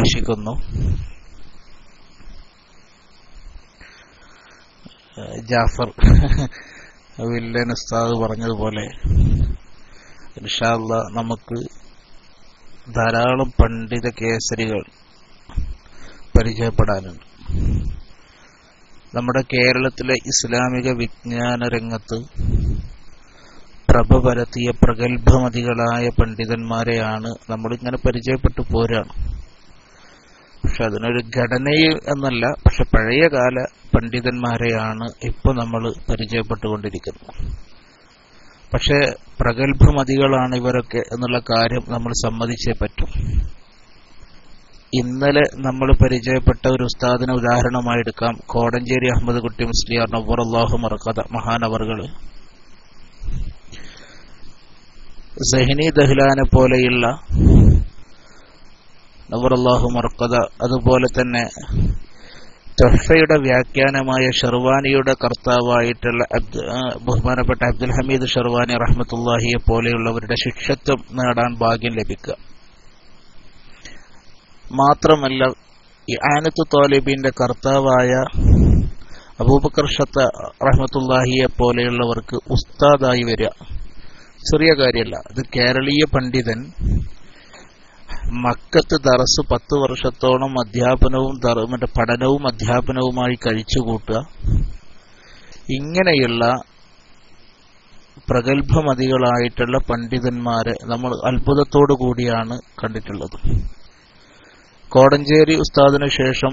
പ്രതീക്ഷിക്കുന്നു. ജാഫർ വില്ലൻ ഉസ്താദ് പറഞ്ഞതുപോലെ ഇൻഷാ അല്ലാഹ് നമുക്ക് ധാരാളം പണ്ഡിത കേസരികൾ പരിചയപ്പെടാനുണ്ട്. നമ്മുടെ കേരളത്തിലെ ഇസ്ലാമിക വിജ്ഞാന രംഗത്ത് പ്രഭ പരത്തിയ പ്രഗത്ഭമതികളായ പണ്ഡിതന്മാരെയാണ് നമ്മളിങ്ങനെ പരിചയപ്പെട്ടു പോരാണ്. പക്ഷെ അതിനൊരു ഘടനയിൽ എന്നല്ല, പക്ഷെ പഴയകാല പണ്ഡിതന്മാരെയാണ് ഇപ്പോൾ നമ്മൾ പരിചയപ്പെട്ടുകൊണ്ടിരിക്കുന്നത്. പക്ഷെ പ്രഗത്ഭമതികളാണ് ഇവരൊക്കെ എന്നുള്ള കാര്യം നമ്മൾ സമ്മതിച്ചേ പറ്റും. ഇന്നലെ നമ്മൾ പരിചയപ്പെട്ട ഒരു ഉസ്താദിനെ ഉദാഹരണമായി എടുക്കാം. കോടഞ്ചേരി അഹമ്മദ് കുട്ടി മുസ്ലിയാർ നവ്വറല്ലാഹു മർഖദ മഹാനവറുകൾ സഹ്നി ദഹ്ലാനെ പോലെയുള്ള നവ്വറല്ലാഹു മർഖദ, അതുപോലെ തന്നെ തുഹ്ഫയുടെ വ്യാഖ്യാനമായ ഷർവാനിയുടെ കർത്താവായിട്ടുള്ള ബഹുമാനപ്പെട്ട അബ്ദുൽ ഹമീദ് ഷർവാനി റഹ്മത്തുള്ളാഹിയെ പോലെയുള്ളവരുടെ ശിഷ്യത്വം നേടാൻ ഭാഗ്യം ലഭിക്കുക. മാത്രമല്ല ഇആനത്തു ത്വാലിബീന്റെ കർത്താവായ അബൂബക്കർ ഷത്ത റഹ്മത്തുള്ളാഹിയെ പോലെയുള്ളവർക്ക് ഉസ്താദായി വരിക ചെറിയ കാര്യമല്ല. ഇത് കേരളീയ പണ്ഡിതൻ മക്കത്ത് ദറസ് 10 വർഷത്തോളം അധ്യാപനവും പഠനവും അധ്യാപനവുമായി കഴിച്ചുകൂട്ടുക. ഇങ്ങനെയുള്ള പ്രഗത്ഭമതികളായിട്ടുള്ള പണ്ഡിതന്മാരെ നമ്മൾ അത്ഭുതത്തോടു കൂടിയാണ് കണ്ടിട്ടുള്ളത്. കോടഞ്ചേരി ഉസ്താദിന് ശേഷം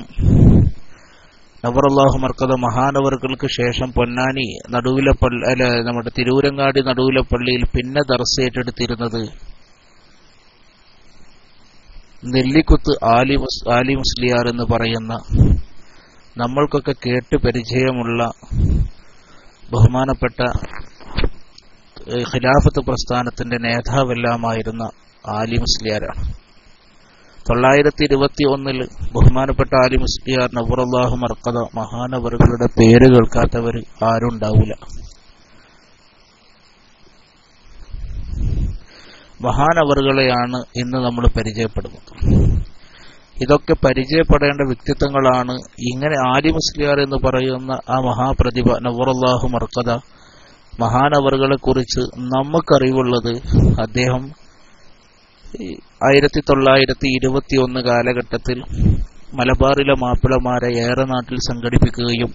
നവറല്ലാഹു മർക്കദ മഹാനവറുകൾക്ക് ശേഷം പൊന്നാനി നടുവിലപ്പള്ളി നമ്മുടെ തിരൂരങ്ങാടി നടുവിലപ്പള്ളിയിൽ പിന്നെ ദർസ് ഏറ്റെടുത്തിരുന്നത് നെല്ലിക്കുത്ത് ആലി മുസ്ലിയാർ എന്ന് പറയുന്ന നമ്മൾക്കൊക്കെ കേട്ട് പരിചയമുള്ള ബഹുമാനപ്പെട്ട ഖിലാഫത്ത് പ്രസ്ഥാനത്തിന്റെ നേതാവെല്ലാമായിരുന്ന ആലി മുസ്ലിയാരാണ്. 921 ബഹുമാനപ്പെട്ട ആലി മുസ്ലിയാർ നവ്വറല്ലാഹു മർഖദ മഹാനവറുകളുടെ പേര് കേൾക്കാത്തവർ ആരും ഉണ്ടാവില്ല. മഹാനവറുകളെയാണ് ഇന്ന് നമ്മൾ പരിചയപ്പെടുന്നത്. ഇതൊക്കെ പരിചയപ്പെടേണ്ട വ്യക്തിത്വങ്ങളാണ്. ഇങ്ങനെ ആലി മുസ്ലിയാർ എന്ന് പറയുന്ന ആ മഹാപ്രതിഭ നവ്വറല്ലാഹു മർഖദ മഹാനവറുകളെ കുറിച്ച് നമുക്കറിവുള്ളത് അദ്ദേഹം 1921 കാലഘട്ടത്തിൽ മലബാറിലെ മാപ്പിളമാരെ ഏറെ നാട്ടിൽ സംഘടിപ്പിക്കുകയും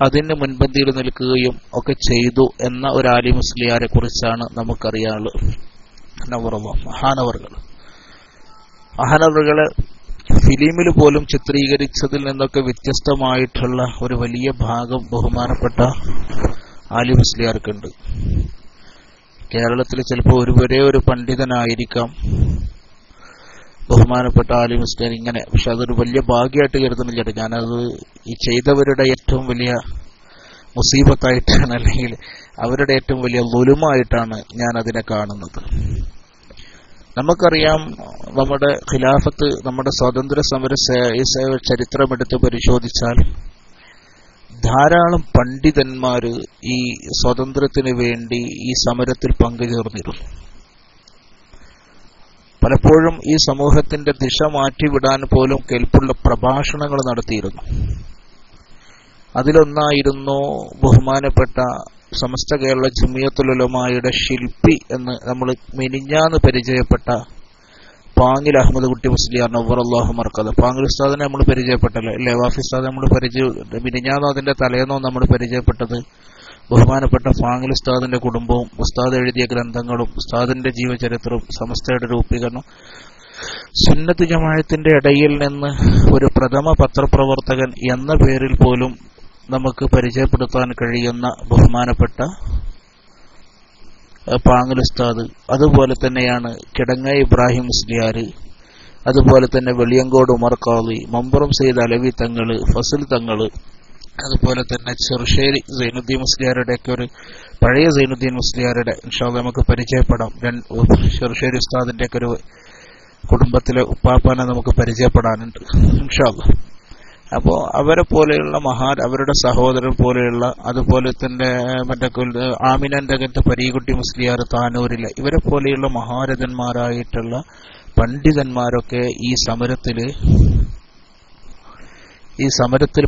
അതിന് മുൻപന്തിയിൽ നിൽക്കുകയും ഒക്കെ ചെയ്തു എന്ന ഒരു ആലി മുസ്ലിയാരെ കുറിച്ചാണ് നമുക്കറിയാനുള്ളത്. മഹാനവറുകളെ ഫിലിമിൽ പോലും ചിത്രീകരിച്ചതിൽ നിന്നൊക്കെ വ്യത്യസ്തമായിട്ടുള്ള ഒരു വലിയ ഭാഗം ബഹുമാനപ്പെട്ട ആലി മുസ്ലിയാർക്കുണ്ട്. കേരളത്തിൽ ചിലപ്പോൾ ഒരേ ഒരു പണ്ഡിതനായിരിക്കാം ബഹുമാനപ്പെട്ട ആലി മുസ്ലിയാർ ഇങ്ങനെ. പക്ഷെ അതൊരു വലിയ ഭാഗ്യമായിട്ട് കരുതുന്നില്ല. ഞാനത് ഈ ചെയ്തവരുടെ ഏറ്റവും വലിയ മുസീബത്തായിട്ടാണ്, അല്ലെങ്കിൽ അവരുടെ ഏറ്റവും വലിയ ളുലുമായിട്ടാണ് ഞാൻ അതിനെ കാണുന്നത്. നമുക്കറിയാം, നമ്മുടെ ഖിലാഫത്ത്, നമ്മുടെ സ്വാതന്ത്ര്യ സമര ചരിത്രമെടുത്ത് പരിശോധിച്ചാൽ ധാരാളം പണ്ഡിതന്മാർ ഈ സ്വാതന്ത്ര്യത്തിന് വേണ്ടി ഈ സമരത്തിൽ പങ്കുചേർന്നിരുന്നു. പലപ്പോഴും ഈ സമൂഹത്തിന്റെ ദിശ മാറ്റിവിടാൻ പോലും കെൽപ്പുള്ള പ്രഭാഷണങ്ങൾ നടത്തിയിരുന്നു. അതിലൊന്നായിരുന്നു ബഹുമാനപ്പെട്ട സമസ്ത കേരള ജമിയത്തുൽ ഉലമായുടെ ശില്പി എന്ന് നമ്മൾ മിനിഞ്ഞാന്ന് പരിചയപ്പെട്ട പാങ്ങിൽ അഹമ്മദ് കുട്ടി മുസ്ലിയാർ നവ്വറല്ലാഹു മർഖദ. പാങ്ങിൽ ഉസ്താദിനെ നമ്മൾ പരിചയപ്പെട്ടല്ലോ അല്ലേ? വാഫി ഉസ്താദ് നമ്മൾ മിനിഞ്ഞാന്നോ അതിന്റെ തലേന്നോ നമ്മൾ പരിചയപ്പെട്ടത് ബഹുമാനപ്പെട്ട പാങ്ങിൽ ഉസ്താദിന്റെ കുടുംബവും ഉസ്താദ് എഴുതിയ ഗ്രന്ഥങ്ങളും ഉസ്താദിന്റെ ജീവചരിത്രവും സമസ്തയുടെ രൂപീകരണം, സുന്നത്ത് ജമാഅത്തിന്റെ ഇടയിൽ നിന്ന് ഒരു പ്രഥമ പത്രപ്രവർത്തകൻ എന്ന പേരിൽ പോലും നമുക്ക് പരിചയപ്പെടുത്താൻ കഴിയുന്ന ബഹുമാനപ്പെട്ട പാങ്ങിൽ ഉസ്താദ്. അതുപോലെ തന്നെയാണ് കിടങ്ങ ഇബ്രാഹിം മുസ്ലിയാർ, അതുപോലെ തന്നെ വെളിയങ്കോട് ഉമർ ഖാളി, മമ്പുറം സയ്യിദ് അലവി തങ്ങള്, ഫസൽ തങ്ങള്, അതുപോലെ തന്നെ ചെറുശ്ശേരി സൈനുദ്ദീൻ മുസ്ലിയാരുടെ ഒക്കെ ഒരു പഴയ സൈനുദ്ദീൻ മുസ്ലിയാരുടെ ഇൻഷാ അല്ലാഹ് നമുക്ക് പരിചയപ്പെടാം. ചെറുശ്ശേരി ഉസ്താദിന്റെ ഒക്കെ ഒരു കുടുംബത്തിലെ ഉപ്പാപ്പാനെ നമുക്ക് പരിചയപ്പെടാനുണ്ട് ഇൻഷാ അല്ലാഹ്. അപ്പോൾ അവരെ പോലെയുള്ള അവരുടെ സഹോദരൻ പോലെയുള്ള, അതുപോലെ തന്നെ മറ്റേ ആമിനന്റെ അകത്ത് പരീകുട്ടി മുസ്ലിയാർ താനൂരിലെ, ഇവരെ പോലെയുള്ള മഹാരഥന്മാരായിട്ടുള്ള പണ്ഡിതന്മാരൊക്കെ ഈ സമരത്തിൽ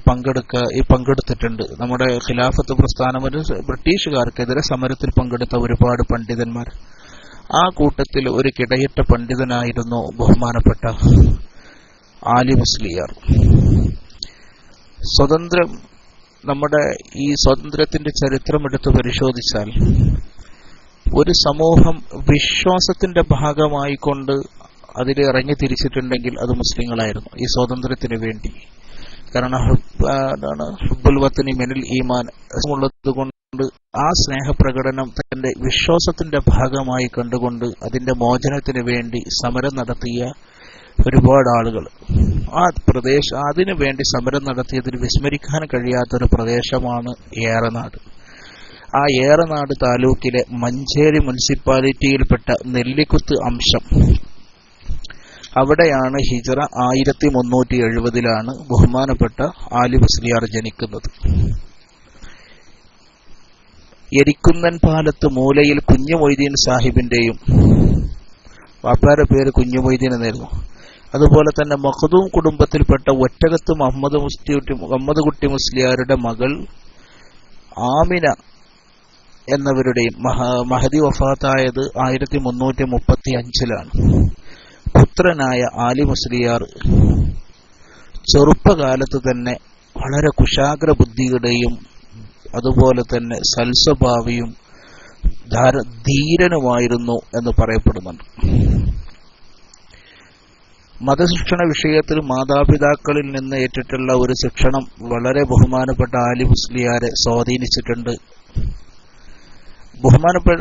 പങ്കെടുത്തിട്ടുണ്ട്. നമ്മുടെ ഖിലാഫത്ത് പ്രസ്ഥാനം ഒരു ബ്രിട്ടീഷുകാർക്കെതിരെ സമരത്തിൽ പങ്കെടുത്ത ഒരുപാട് പണ്ഡിതന്മാർ. ആ കൂട്ടത്തിൽ ഒരു കിടയറ്റ പണ്ഡിതനായിരുന്നു ബഹുമാനപ്പെട്ട ആലി മുസ്ലിയാർ. നമ്മുടെ ഈ സ്വാതന്ത്ര്യത്തിന്റെ ചരിത്രം എടുത്ത് പരിശോധിച്ചാൽ ഒരു സമൂഹം വിശ്വാസത്തിന്റെ ഭാഗമായിക്കൊണ്ട് അതിൽ ഇറങ്ങി തിരിച്ചിട്ടുണ്ടെങ്കിൽ അത് മുസ്ലിങ്ങളായിരുന്നു ഈ സ്വാതന്ത്ര്യത്തിന് വേണ്ടി. കാരണം ഹുബ്ബുൽ വത്നി മിനൽ ഈമാൻ ഉള്ളതുകൊണ്ട് ആ സ്നേഹപ്രകടനം തന്റെ വിശ്വാസത്തിന്റെ ഭാഗമായി കണ്ടുകൊണ്ട് അതിന്റെ മോചനത്തിന് വേണ്ടി സമരം നടത്തിയ ഒരുപാട് ആളുകൾ. അതിനു വേണ്ടി സമരം നടത്തിയതിൽ വിസ്മരിക്കാൻ കഴിയാത്തൊരു പ്രദേശമാണ് ഏറനാട്. ആ ഏറനാട് താലൂക്കിലെ മഞ്ചേരി മുനിസിപ്പാലിറ്റിയിൽപ്പെട്ട നെല്ലിക്കുത്ത് അംശം. അവിടെയാണ് ഹിജ്റ 1370 ബഹുമാനപ്പെട്ട ആലി മുസ്ലിയാർ ജനിക്കുന്നത്. എരിക്കുന്നൻ പാലത്ത് മൂലയിൽ കുഞ്ഞു മൊയ്തീൻ സാഹിബിന്റെയും വാപ്പാരുടെ പേര് കുഞ്ഞു മൊയ്തീൻ എന്നായിരുന്നു. അതുപോലെ തന്നെ മഖ്ദൂം കുടുംബത്തിൽപ്പെട്ട ഒറ്റകത്ത് മുഹമ്മദ് കുട്ടി മുസ്ലിയാരുടെ മകൾ ആമിന എന്നവരുടെയും മഹദി വഫാത്തായത് 1335 പുത്രനായ ആലി മുസ്ലിയാർ ചെറുപ്പകാലത്ത് തന്നെ വളരെ കുശാഗ്ര ബുദ്ധിയുടെയും അതുപോലെ തന്നെ സൽസ്വഭാവിയും ധീരനുമായിരുന്നു എന്ന് പറയപ്പെടുന്നുണ്ട്. മതശിക്ഷണ വിഷയത്തിൽ മാതാപിതാക്കളിൽ നിന്ന് ഏറ്റിട്ടുള്ള ഒരു ശിക്ഷണം വളരെ ബഹുമാനപ്പെട്ട ആലി മുസ്ലിയാരെ സ്വാധീനിച്ചിട്ടുണ്ട്.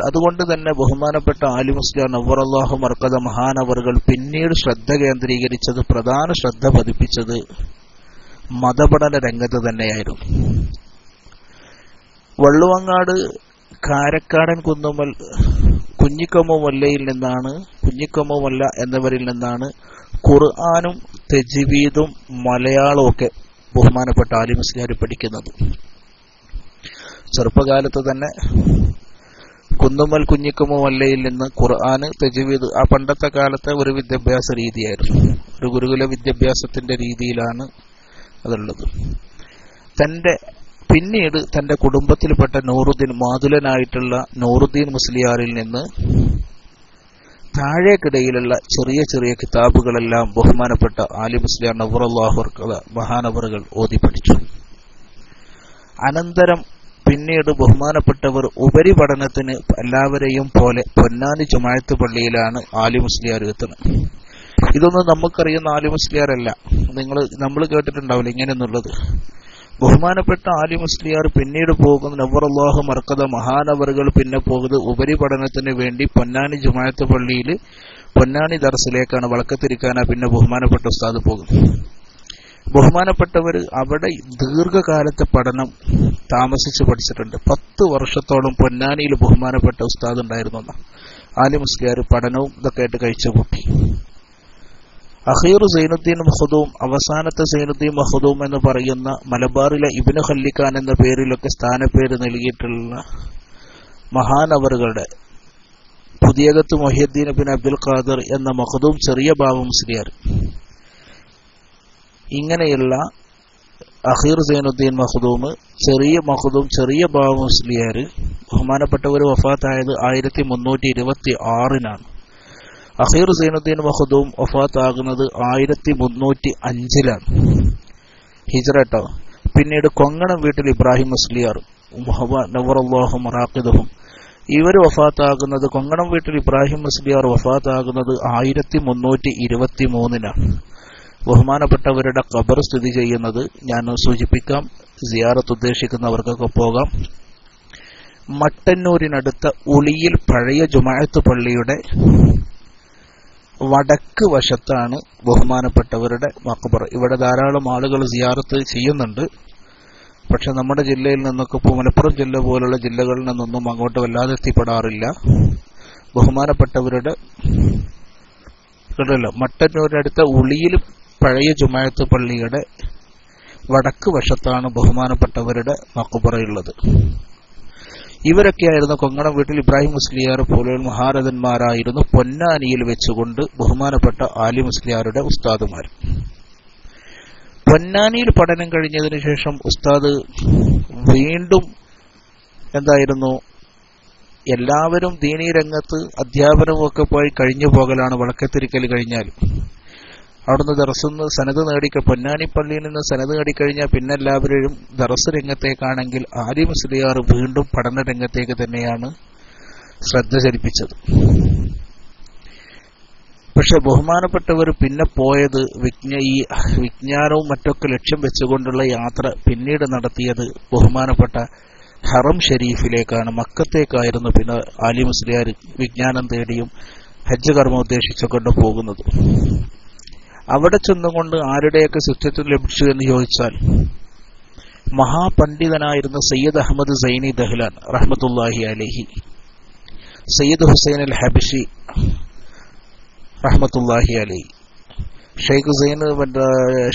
അതുകൊണ്ട് തന്നെ ബഹുമാനപ്പെട്ട ആലി മുസ്ലിയാർ നവ്വറല്ലാഹു മർക്കദ മഹാനവറുകൾ പിന്നീട് പ്രധാന ശ്രദ്ധ പതിപ്പിച്ചത് മതപഠന രംഗത്ത് തന്നെയായിരുന്നു. വള്ളുവങ്ങാട് കാരക്കാടൻ കുന്നുമ്മൽ കുഞ്ഞിക്കമ്മല്ല എന്നിവരിൽ നിന്നാണ് ഖുർആനും തജ്വീദും മലയാളവും ഒക്കെ ബഹുമാനപ്പെട്ട ആലി മുസ്ലിയാർ പഠിക്കുന്നത്. ചെറുപ്പകാലത്ത് തന്നെ കുന്നുമ്മൽ കുഞ്ഞിക്കമ്മല്ലയിൽ നിന്ന് ഖുർആന് തജ്വീദ് ആ പണ്ടത്തെ കാലത്തെ ഒരു വിദ്യാഭ്യാസ രീതിയായിരുന്നു. ഒരു ഗുരുകുല വിദ്യാഭ്യാസത്തിന്റെ രീതിയിലാണ് അതുള്ളത്. പിന്നീട് തന്റെ കുടുംബത്തിൽപ്പെട്ട മാതുലനായിട്ടുള്ള നൂറുദ്ദീൻ മുസ്ലിയാറിൽ നിന്ന് താഴേക്കിടയിലുള്ള ചെറിയ ചെറിയ കിതാബുകളെല്ലാം ബഹുമാനപ്പെട്ട ആലി മുസ്ലിയാർ നവ്വറല്ലാഹു മഹാനവറുകൾ ഓതി പഠിച്ചു. അനന്തരം പിന്നീട് ബഹുമാനപ്പെട്ടവർ ഉപരിപഠനത്തിന് എല്ലാവരെയും പോലെ പൊന്നാനി ജുമാഅത്ത് പള്ളിയിലാണ് ആലി മുസ്ലിയാർ എത്തുന്നത്. ഇതൊന്നും നമുക്കറിയുന്ന ആലി മുസ്ലിയാരല്ല. നമ്മൾ കേട്ടിട്ടുണ്ടാവില്ല ഇങ്ങനെയെന്നുള്ളത്. ബഹുമാനപ്പെട്ട ആലി മുസ്ലിയാർ പിന്നീട് പോകുന്ന നവ്വറല്ലാഹു മർക്കദ മഹാനവറുകൾ പിന്നെ പോകുന്നത് ഉപരിപഠനത്തിന് വേണ്ടി പൊന്നാനി ജുമാഅത്ത് പള്ളിയിൽ പൊന്നാനി ദർസിലേക്കാണ്. വളക്കത്തിരിക്കാനാ പിന്നെ ബഹുമാനപ്പെട്ട ഉസ്താദ് പോകുന്നത്. ബഹുമാനപ്പെട്ടവർ അവിടെ ദീർഘകാലത്തെ പഠനം താമസിച്ച് പഠിച്ചിട്ടുണ്ട്. 10 വർഷത്തോളം പൊന്നാനിയിൽ ബഹുമാനപ്പെട്ട ഉസ്താദ് ഉണ്ടായിരുന്നു. ആലി മുസ്ലിയാർ പഠനവും ഇതൊക്കെ ആയിട്ട് കഴിച്ചുകൂട്ടി. അഖീറു സൈനുദ്ദീൻ മഖ്ദൂം, അവസാനത്തെ സൈനുദ്ദീൻ മഖ്ദൂം എന്ന് പറയുന്ന മലബാറിലെ ഇബ്നു ഖല്ലിഖാൻ എന്ന പേരിലൊക്കെ സ്ഥാനപ്പേര് നൽകിയിട്ടുള്ള മഹാനവറുകളുടെ പുതിയകത്ത് മുഹ്യിദ്ദീൻ ഇബ്നു അബ്ദുൽ ഖാദിർ എന്ന മഖ്ദൂം ചെറിയ ബാവ മുസ്ലിയാർ, ഇങ്ങനെയുള്ള അഖീർ സൈനുദ്ദീൻ മഖ്ദൂം, ചെറിയ ബാവ മുസ്ലിയാർ ബഹുമാനപ്പെട്ടവർ വഫാത്തായത് 1326 അഖീർ സൈനുദ്ദീൻ മഖ്ദൂം വഫാത്താകുന്നത് 1305 ഹിജ്റ. പിന്നീട് കൊങ്ങണം വീട്ടിൽ ഇബ്രാഹിം മുസ്ലിയാർ നവ്വറല്ലാഹു മറാഖിദഹും ഇവർ വഫാത്താകുന്നത് കൊങ്ങണം വീട്ടിൽ ഇബ്രാഹിം മുസ്ലിയാർ വഫാത്താകുന്നത് 1323 ബഹുമാനപ്പെട്ടവരുടെ ഖബർ സ്ഥിതി ചെയ്യുന്നത് ഞാൻ സൂചിപ്പിക്കാം. സിയാറത്ത് ഉദ്ദേശിക്കുന്നവർക്കൊക്കെ പോകാം. മട്ടന്നൂരിനടുത്ത ഉളിയിൽ പഴയ ജുമാഅത്ത് പള്ളിയുടെ വടക്ക് വശത്താണ് ബഹുമാനപ്പെട്ടവരുടെ മഖബർ. ഇവിടെ ധാരാളം ആളുകൾ സിയാറത്ത് ചെയ്യുന്നുണ്ട്. പക്ഷെ നമ്മുടെ ജില്ലയിൽ നിന്നൊക്കെ മലപ്പുറം ജില്ല പോലുള്ള ജില്ലകളിൽ നിന്നൊന്നും അങ്ങോട്ട് വല്ലാതെ എത്തിപ്പെടാറില്ല. ബഹുമാനപ്പെട്ടവരുടെ മട്ടന്നൂരിനടുത്ത ഉളിയിൽ പഴയ ജുമാഅത്ത് പള്ളിയുടെ വടക്ക് വശത്താണ് ബഹുമാനപ്പെട്ടവരുടെ മഖബറയുള്ളത്. ഇവരൊക്കെയായിരുന്നു കൊങ്ങണം വീട്ടിൽ ഇബ്രാഹിം മുസ്ലിയാർ പോലുള്ള മഹാരഥന്മാരായിരുന്നു പൊന്നാനിയിൽ വെച്ചുകൊണ്ട് ബഹുമാനപ്പെട്ട ആലി മുസ്ലിയാരുടെ ഉസ്താദുമാർ. പൊന്നാനിയിൽ പഠനം കഴിഞ്ഞതിന് ശേഷം ഉസ്താദ് വീണ്ടും എന്തായിരുന്നു, എല്ലാവരും ദീനീ രംഗത്ത് അധ്യാപനമൊക്കെ പോയി കഴിഞ്ഞു പോകലാണ് വിളക്കത്തിരിക്കൽ കഴിഞ്ഞാൽ. അവിടുന്ന് ദർസിന്ന് സനത് പൊന്നാനി പള്ളിയിൽ നിന്ന് സനത് നേടിക്കഴിഞ്ഞാൽ പിന്നെ എല്ലാവരും ദർസ് രംഗത്തേക്കാണെങ്കിൽ ആലി മുസ്ലിയാർ വീണ്ടും പഠന രംഗത്തേക്ക് തന്നെയാണ് ശ്രദ്ധ ചലിപ്പിച്ചത്. പക്ഷെ ബഹുമാനപ്പെട്ടവർ പിന്നെ പോയത് ഈ വിജ്ഞാനവും മറ്റൊക്കെ ലക്ഷ്യം വെച്ചുകൊണ്ടുള്ള യാത്ര പിന്നീട് നടത്തിയത് ബഹുമാനപ്പെട്ട ഹറം ഷരീഫിലേക്കാണ്, മക്കത്തേക്കായിരുന്നു. പിന്നെ ആലി മുസ്ലിയാർ വിജ്ഞാനം തേടിയും ഹജ്ജ് കർമ്മം ഉദ്ദേശിച്ചുകൊണ്ട് പോകുന്നത്. അവിടെ ചെന്നുകൊണ്ട് ആരുടെയൊക്കെ ശിക്ഷത്വം ലഭിച്ചു എന്ന് ചോദിച്ചാൽ മഹാപണ്ഡിതനായിരുന്ന സയ്യിദ് അഹമ്മദ് സൈനി ദഹ്ലാൻ റഹ്മത്തുള്ളാഹി അലൈഹി, സയ്യിദ് ഹുസൈൻ അൽ ഹബഷി റഹ്മത്തുള്ളാഹി അലൈഹി,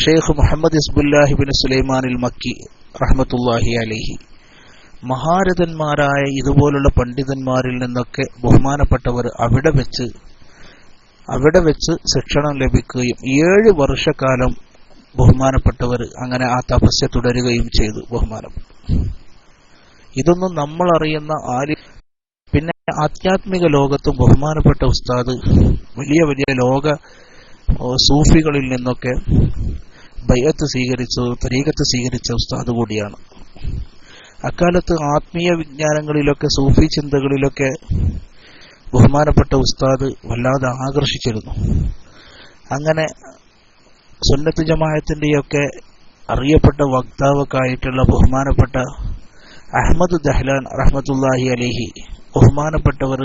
ഷെയ്ഖ് മുഹമ്മദ് ഹിസ്ബുല്ലാഹി ബിൻ സുലൈമാൻ അൽ മക്കി റഹ്മത്തുള്ളാഹി അലൈഹി, മഹാരഥന്മാരായ ഇതുപോലുള്ള പണ്ഡിതന്മാരിൽ നിന്നൊക്കെ ബഹുമാനപ്പെട്ടവർ അവിടെ വെച്ച് ശിക്ഷണം ലഭിക്കുകയും 7 വർഷക്കാലം ബഹുമാനപ്പെട്ടവർ അങ്ങനെ ആ തപസ്യ തുടരുകയും ചെയ്തു. ഇതൊന്നും നമ്മൾ അറിയുന്ന പിന്നെ ആധ്യാത്മിക ലോകത്തും ബഹുമാനപ്പെട്ട ഉസ്താദ് വലിയ വലിയ ലോക സൂഫികളിൽ നിന്നൊക്കെ ബൈഅത്ത് സ്വീകരിച്ചു, തരീഖത്ത് സ്വീകരിച്ച ഉസ്താദ് കൂടിയാണ്. അക്കാലത്ത് ആത്മീയ വിജ്ഞാനങ്ങളിലൊക്കെ സൂഫി ചിന്തകളിലൊക്കെ ബഹുമാനപ്പെട്ട ഉസ്താദ് വല്ലാതെ ആകർഷിച്ചിരുന്നു. അങ്ങനെ സുന്നത്ത് ജമാഅത്തിന്റെയൊക്കെ അറിയപ്പെട്ട വക്താവൊക്കെ ആയിട്ടുള്ള ബഹുമാനപ്പെട്ട അഹ്മദ് ദഹ്ലാൻ റഹ്മത്തുള്ളാഹി അലൈഹി, ബഹുമാനപ്പെട്ടവർ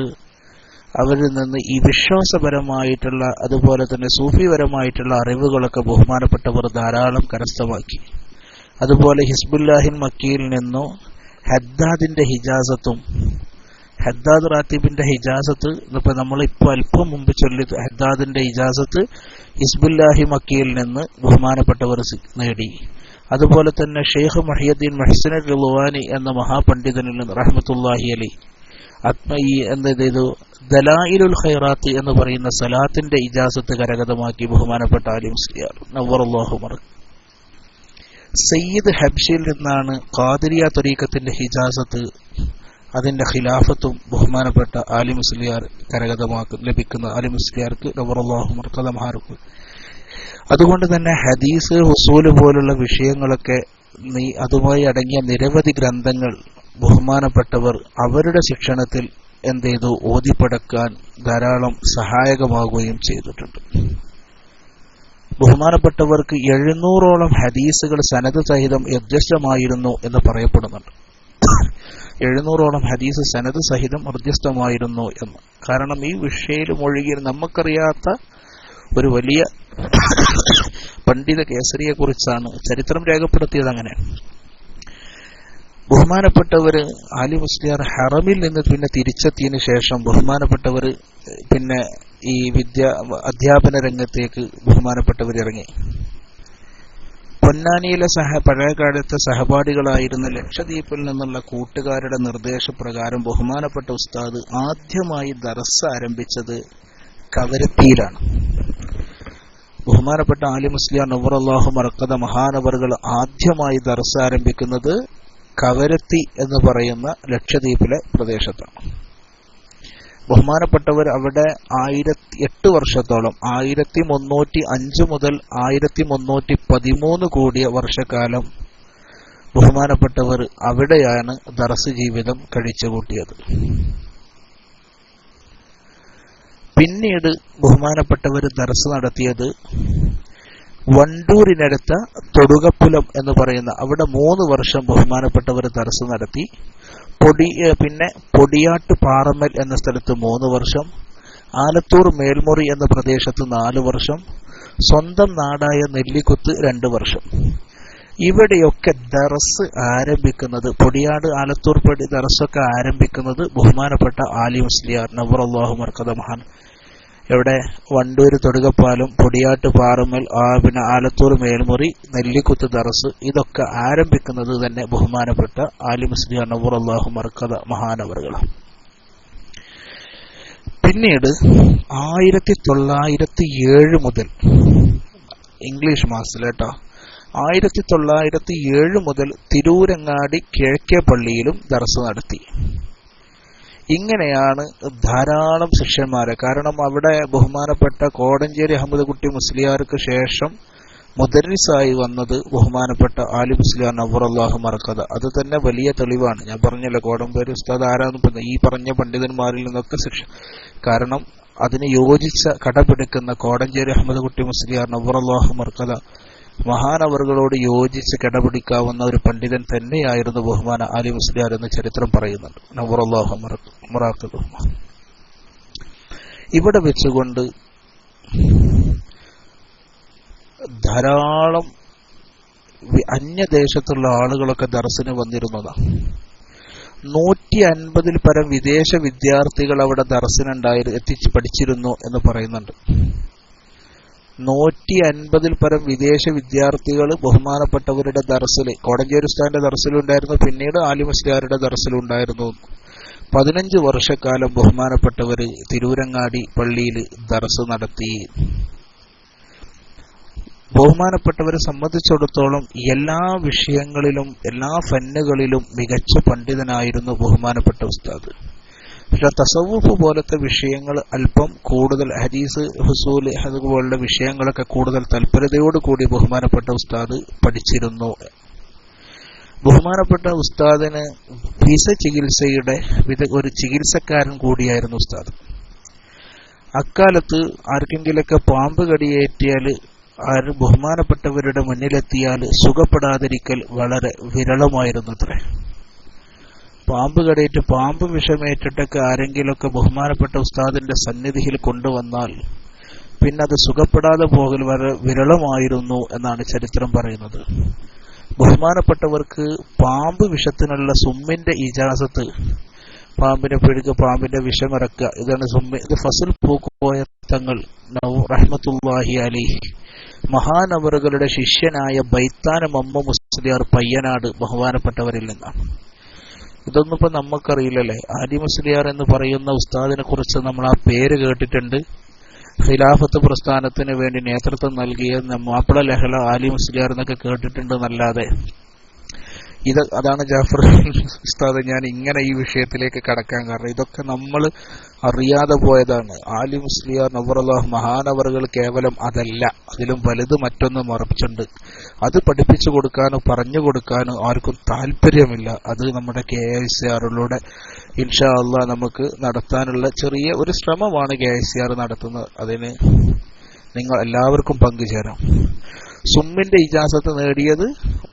അവരിൽ നിന്ന് ഈ വിശ്വാസപരമായിട്ടുള്ള അതുപോലെ തന്നെ സൂഫിപരമായിട്ടുള്ള അറിവുകളൊക്കെ ബഹുമാനപ്പെട്ടവർ ധാരാളം കരസ്ഥമാക്കി. അതുപോലെ ഹിസ്ബുല്ലാഹിൻ മക്കിയിൽ നിന്നോ ഹദ്ദാദിന്റെ ഹിജാസത്തും, ഹദ്ദാദ് റാത്തിബിന്റെ ഹിജാസത്ത് ഇപ്പൊ നമ്മളിപ്പോ അല്പം മുമ്പ് ചൊല്ലി ഹദ്ദാദിന്റെ ഹിജാസത്ത് ഹിസ്ബുല്ലാഹി മക്കിയിൽ നിന്ന് ബഹുമാനപ്പെട്ടവർ നേടി. അതുപോലെ തന്നെ ഷെയ്ഖ് മുഹിയുദ്ദീൻ മുഹ്സിൻ റിളവാനി എന്ന മഹാപണ്ഡിതനിൽ നിന്ന് റഹ്മത്തുള്ളാഹി അലൈഹി ദലായിലുൽ ഖൈറാത്ത് എന്ന് പറയുന്ന സലാത്തിന്റെ ഇജാസത്ത് കരഗതമാക്കി ബഹുമാനപ്പെട്ട ആലി മുസ്ലിയാർ നവ്വറല്ലാഹു മർകദ. സയ്യിദ് ഹബ്ഷിയിൽ നിന്നാണ് ഖാദിരിയ ത്വരീഖത്തിന്റെ ഹിജാസത്ത്, അതിന്റെ ഖിലാഫത്തും ബഹുമാനപ്പെട്ട ആലി മുസ്ലിയാർ ലഭിക്കുന്ന ആലി മുസ്ലിയാർക്ക് നവ്വറല്ലാഹു മർകദ മഹാർക്ക്. അതുകൊണ്ട് തന്നെ ഹദീസ്, ഉസൂല് പോലുള്ള വിഷയങ്ങളൊക്കെ അതുമായി അടങ്ങിയ നിരവധി ഗ്രന്ഥങ്ങൾ ബഹുമാനപ്പെട്ടവർ അവരുടെ ശിക്ഷണത്തിൽ ഓതിപ്പടക്കാൻ ധാരാളം സഹായകമാകുകയും ചെയ്തിട്ടുണ്ട്. ബഹുമാനപ്പെട്ടവർക്ക് 700ഓളം ഹദീസുകൾ സനദ് സഹിതം യഥേഷ്ടമായിരുന്നു എന്ന് പറയപ്പെടുന്നുണ്ട്. 700ഓളം ഹദീസ് സനദ് സഹിതം മധ്യസ്ഥമായിരുന്നു എന്ന്. കാരണം ഈ വിഷയത്തിൽ ഒഴുകി നമുക്കറിയാത്ത ഒരു വലിയ പണ്ഡിത കേസരിയെ കുറിച്ചാണ് ചരിത്രം രേഖപ്പെടുത്തിയത്. അങ്ങനെ ബഹുമാനപ്പെട്ടവർ ആലി മുസ്ലിയാർ ഹറമിൽ നിന്ന് പിന്നെ തിരിച്ചെത്തിയതിനു ശേഷം ബഹുമാനപ്പെട്ടവർ പിന്നെ ഈ അധ്യാപന രംഗത്തേക്ക് ബഹുമാനപ്പെട്ടവർ ഇറങ്ങി. പൊന്നാനിയിലെ പഴയകാലത്തെ സഹപാഠികളായിരുന്ന ലക്ഷദ്വീപിൽ നിന്നുള്ള കൂട്ടുകാരുടെ നിർദ്ദേശപ്രകാരം ബഹുമാനപ്പെട്ട ഉസ്താദ് ആദ്യമായി ദർസ് ആരംഭിച്ചത് കവരത്തിയിലാണ്. ബഹുമാനപ്പെട്ട ആലി മുസ്ലിയാർ നവ്വറല്ലാഹു മർകദ മഹാനവറുകൾ ആദ്യമായി ദർസ് ആരംഭിക്കുന്നത് കവരത്തി എന്ന് പറയുന്ന ലക്ഷദ്വീപിലെ പ്രദേശത്താണ്. ബഹുമാനപ്പെട്ടവർ അവിടെ 8 വർഷത്തോളം 1305 മുതൽ 1313 കൂടിയ വർഷക്കാലം ബഹുമാനപ്പെട്ടവർ അവിടെയാണ് ദർസ് ജീവിതം കഴിച്ചുകൂട്ടിയത്. പിന്നീട് ബഹുമാനപ്പെട്ടവർ ദർസ് നടത്തിയത് വണ്ടൂരിനടുത്ത തൊടുകപ്പുലം എന്ന് പറയുന്ന അവിടെ 3 വർഷം ബഹുമാനപ്പെട്ടവർ ദർസ് നടത്തി. പിന്നെ പൊടിയാട്ട് പാറമ്മൽ എന്ന സ്ഥലത്ത് 3 വർഷം, ആലത്തൂർ മേൽമുറി എന്ന പ്രദേശത്ത് 4 വർഷം, സ്വന്തം നാടായ നെല്ലിക്കുത്ത് 2 വർഷം. ഇവിടെയൊക്കെ ദർസ് ആരംഭിക്കുന്നത്, പൊടിയാട് ആലത്തൂർ ദർസൊക്കെ ആരംഭിക്കുന്നത് ബഹുമാനപ്പെട്ട ആലി മുസ്ലിയാർ നവ്വറല്ലാഹു മർകദ മഹാൻ എവിടെ വണ്ടൂര് തൊടുകപ്പാലം, പൊടിയാട്ട് പാറമ്മൽ, പിന്നെ ആലത്തൂർ മേൽമുറി, നെല്ലിക്കുത്ത് ദറസ്, ഇതൊക്കെ ആരംഭിക്കുന്നത് തന്നെ ബഹുമാനപ്പെട്ട ആലി മുസ്ലിയാർ നവ്വറല്ലാഹു മർക്കദ മഹാനവറുകളാണ്. പിന്നീട് 1907 മുതൽ ഇംഗ്ലീഷ് മാസത്തിലേട്ടോ 1907 മുതൽ തിരൂരങ്ങാടി കിഴക്കേ പള്ളിയിലും ദർസ് നടത്തി. ഇങ്ങനെയാണ് ധാരാളം ശിഷ്യന്മാരെ, കാരണം അവിടെ ബഹുമാനപ്പെട്ട കോടഞ്ചേരി അഹമ്മദ് കുട്ടി മുസ്ലിയാർക്ക് ശേഷം മുദരിസായി വന്നത് ബഹുമാനപ്പെട്ട ആലി മുസ്ലിയാർ നവ്വറല്ലാഹു മർക്കദ. അത് തന്നെ വലിയ തെളിവാണ്. ഞാൻ പറഞ്ഞല്ലോ കോടമ്പേരി ഉസ്താദ് ആരാന്ന്, ഈ പറഞ്ഞ പണ്ഡിതന്മാരിൽ നിന്നൊക്കെ കാരണം അതിന് യോജിച്ച കടപിടിക്കുന്ന കോടഞ്ചേരി അഹമ്മദ് കുട്ടി മുസ്ലിയാർ നവ്വറല്ലാഹു മർക്കദ മഹാനവറുകളോട് യോജിച്ച് കിടപിടിക്കാവുന്ന ഒരു പണ്ഡിതൻ തന്നെയായിരുന്നു ബഹുമാന ആലി മുസ്ലിയാർ എന്ന് ചരിത്രം പറയുന്നുണ്ട്. നവ്വറല്ലാഹു മർക്കദ. ഇവിടെ വെച്ചുകൊണ്ട് ധാരാളം അന്യദേശത്തുള്ള ആളുകളൊക്കെ ദർസിന് വന്നിരുന്നതാണ്. 150 പരം വിദേശ വിദ്യാർത്ഥികൾ അവിടെ ദർസിനുണ്ടായി പഠിച്ചിരുന്നു എന്ന് പറയുന്നുണ്ട്. 150 പരം വിദേശ വിദ്യാർത്ഥികൾ ബഹുമാനപ്പെട്ടവരുടെ ദർസിൽ, കോടഞ്ചേരി ഉസ്താദിന്റെ ദർസിലുണ്ടായിരുന്നു, പിന്നീട് ആലി മുസ്ലിയാരുടെ ദർസിലുണ്ടായിരുന്നു. 15 വർഷക്കാലം ബഹുമാനപ്പെട്ടവര് തിരൂരങ്ങാടി പള്ളിയിൽ ദർസ് നടത്തി. ബഹുമാനപ്പെട്ടവരെ സംബന്ധിച്ചിടത്തോളം എല്ലാ വിഷയങ്ങളിലും എല്ലാ ഫന്നുകളിലും മികച്ച പണ്ഡിതനായിരുന്നു ബഹുമാനപ്പെട്ട ഉസ്താദ്. പക്ഷെ തസവൂഫ് പോലത്തെ വിഷയങ്ങൾ അല്പം കൂടുതൽ, ഹദീസ്, ഹുസൂൽ അതുപോലുള്ള വിഷയങ്ങളൊക്കെ കൂടുതൽ താല്പര്യതയോടുകൂടി ബഹുമാനപ്പെട്ട ഉസ്താദ് പഠിച്ചിരുന്നു. ബഹുമാനപ്പെട്ട ഉസ്താദിന് വിസ ചികിത്സയുടെ ഒരു ചികിത്സക്കാരൻ കൂടിയായിരുന്നു ഉസ്താദ്. അക്കാലത്ത് ആർക്കെങ്കിലൊക്കെ പാമ്പ് കടിയേറ്റിയാൽ ബഹുമാനപ്പെട്ടവരുടെ മുന്നിലെത്തിയാൽ സുഖപ്പെടാതിരിക്കൽ വളരെ വിരളമായിരുന്നത്രേ. പാമ്പ് കടിയേറ്റ് പാമ്പ് വിഷമേറ്റിട്ടൊക്കെ ആരെങ്കിലൊക്കെ ബഹുമാനപ്പെട്ട ഉസ്താദിന്റെ സന്നിധിയിൽ കൊണ്ടുവന്നാൽ പിന്നെ അത് സുഖപ്പെടാതെ പോകൽ വളരെ വിരളമായിരുന്നു എന്നാണ് ചരിത്രം പറയുന്നത്. ബഹുമാനപ്പെട്ടവർക്ക് പാമ്പ് വിഷത്തിനുള്ള സുമ്മിന്റെ ഇജാസത്ത്, പാമ്പിനെ പിടിക്കുക, പാമ്പിന്റെ വിഷമിറക്കുക, ഇതാണ് സുമ്മി. ഇത് ഫസൽ പൂക്കോയ തങ്ങൾ റഹ്മത്തുള്ളാഹി അലൈഹി മഹാനവറുകളുടെ ശിഷ്യനായ ബൈത്താന മമ്മ മുസ്ലിയാർ പയ്യനാട് ബഹുമാനപ്പെട്ടവരിൽ നിന്നാണ്. ഇതൊന്നും ഇപ്പൊ നമുക്കറിയില്ലല്ലേ. ആലി മുസ്ലിയാർ എന്ന് പറയുന്ന ഉസ്താദിനെ കുറിച്ച് നമ്മൾ ആ പേര് കേട്ടിട്ടുണ്ട്. ഖിലാഫത്ത് പ്രസ്ഥാനത്തിന് വേണ്ടി നേതൃത്വം നൽകിയ മാപ്പിള ലഹള ആലി മുസ്ലിയാർ എന്നൊക്കെ കേട്ടിട്ടുണ്ടെന്നല്ലാതെ അതാണ് ജാഫർ ഉസ്താദ് ഞാൻ ഇങ്ങനെ ഈ വിഷയത്തിലേക്ക് കടക്കാൻ കാരണം. ഇതൊക്കെ നമ്മൾ അറിയാതെ പോയതാണ്. ആലി മുസ്ലിയാർ നവ്വറല്ലാഹു മഹാനവറുകൾ കേവലം അതല്ല, അതിലും വലുത് മറ്റൊന്ന് മറച്ചിട്ടുണ്ട്. അത് പഠിപ്പിച്ചു കൊടുക്കാനോ പറഞ്ഞു കൊടുക്കാനോ ആർക്കും താല്പര്യമില്ല. അത് നമ്മുടെ KICR-ലൂടെ ഇൻഷാ അല്ലാഹ് നമുക്ക് നടത്താനുള്ള ചെറിയ ഒരു ശ്രമമാണ് KICR നടത്തുന്നത്. അതിന് നിങ്ങൾ എല്ലാവർക്കും പങ്കുചേരാം. സുമ്മിന്റെ ഇജാസത്ത് നേടിയത്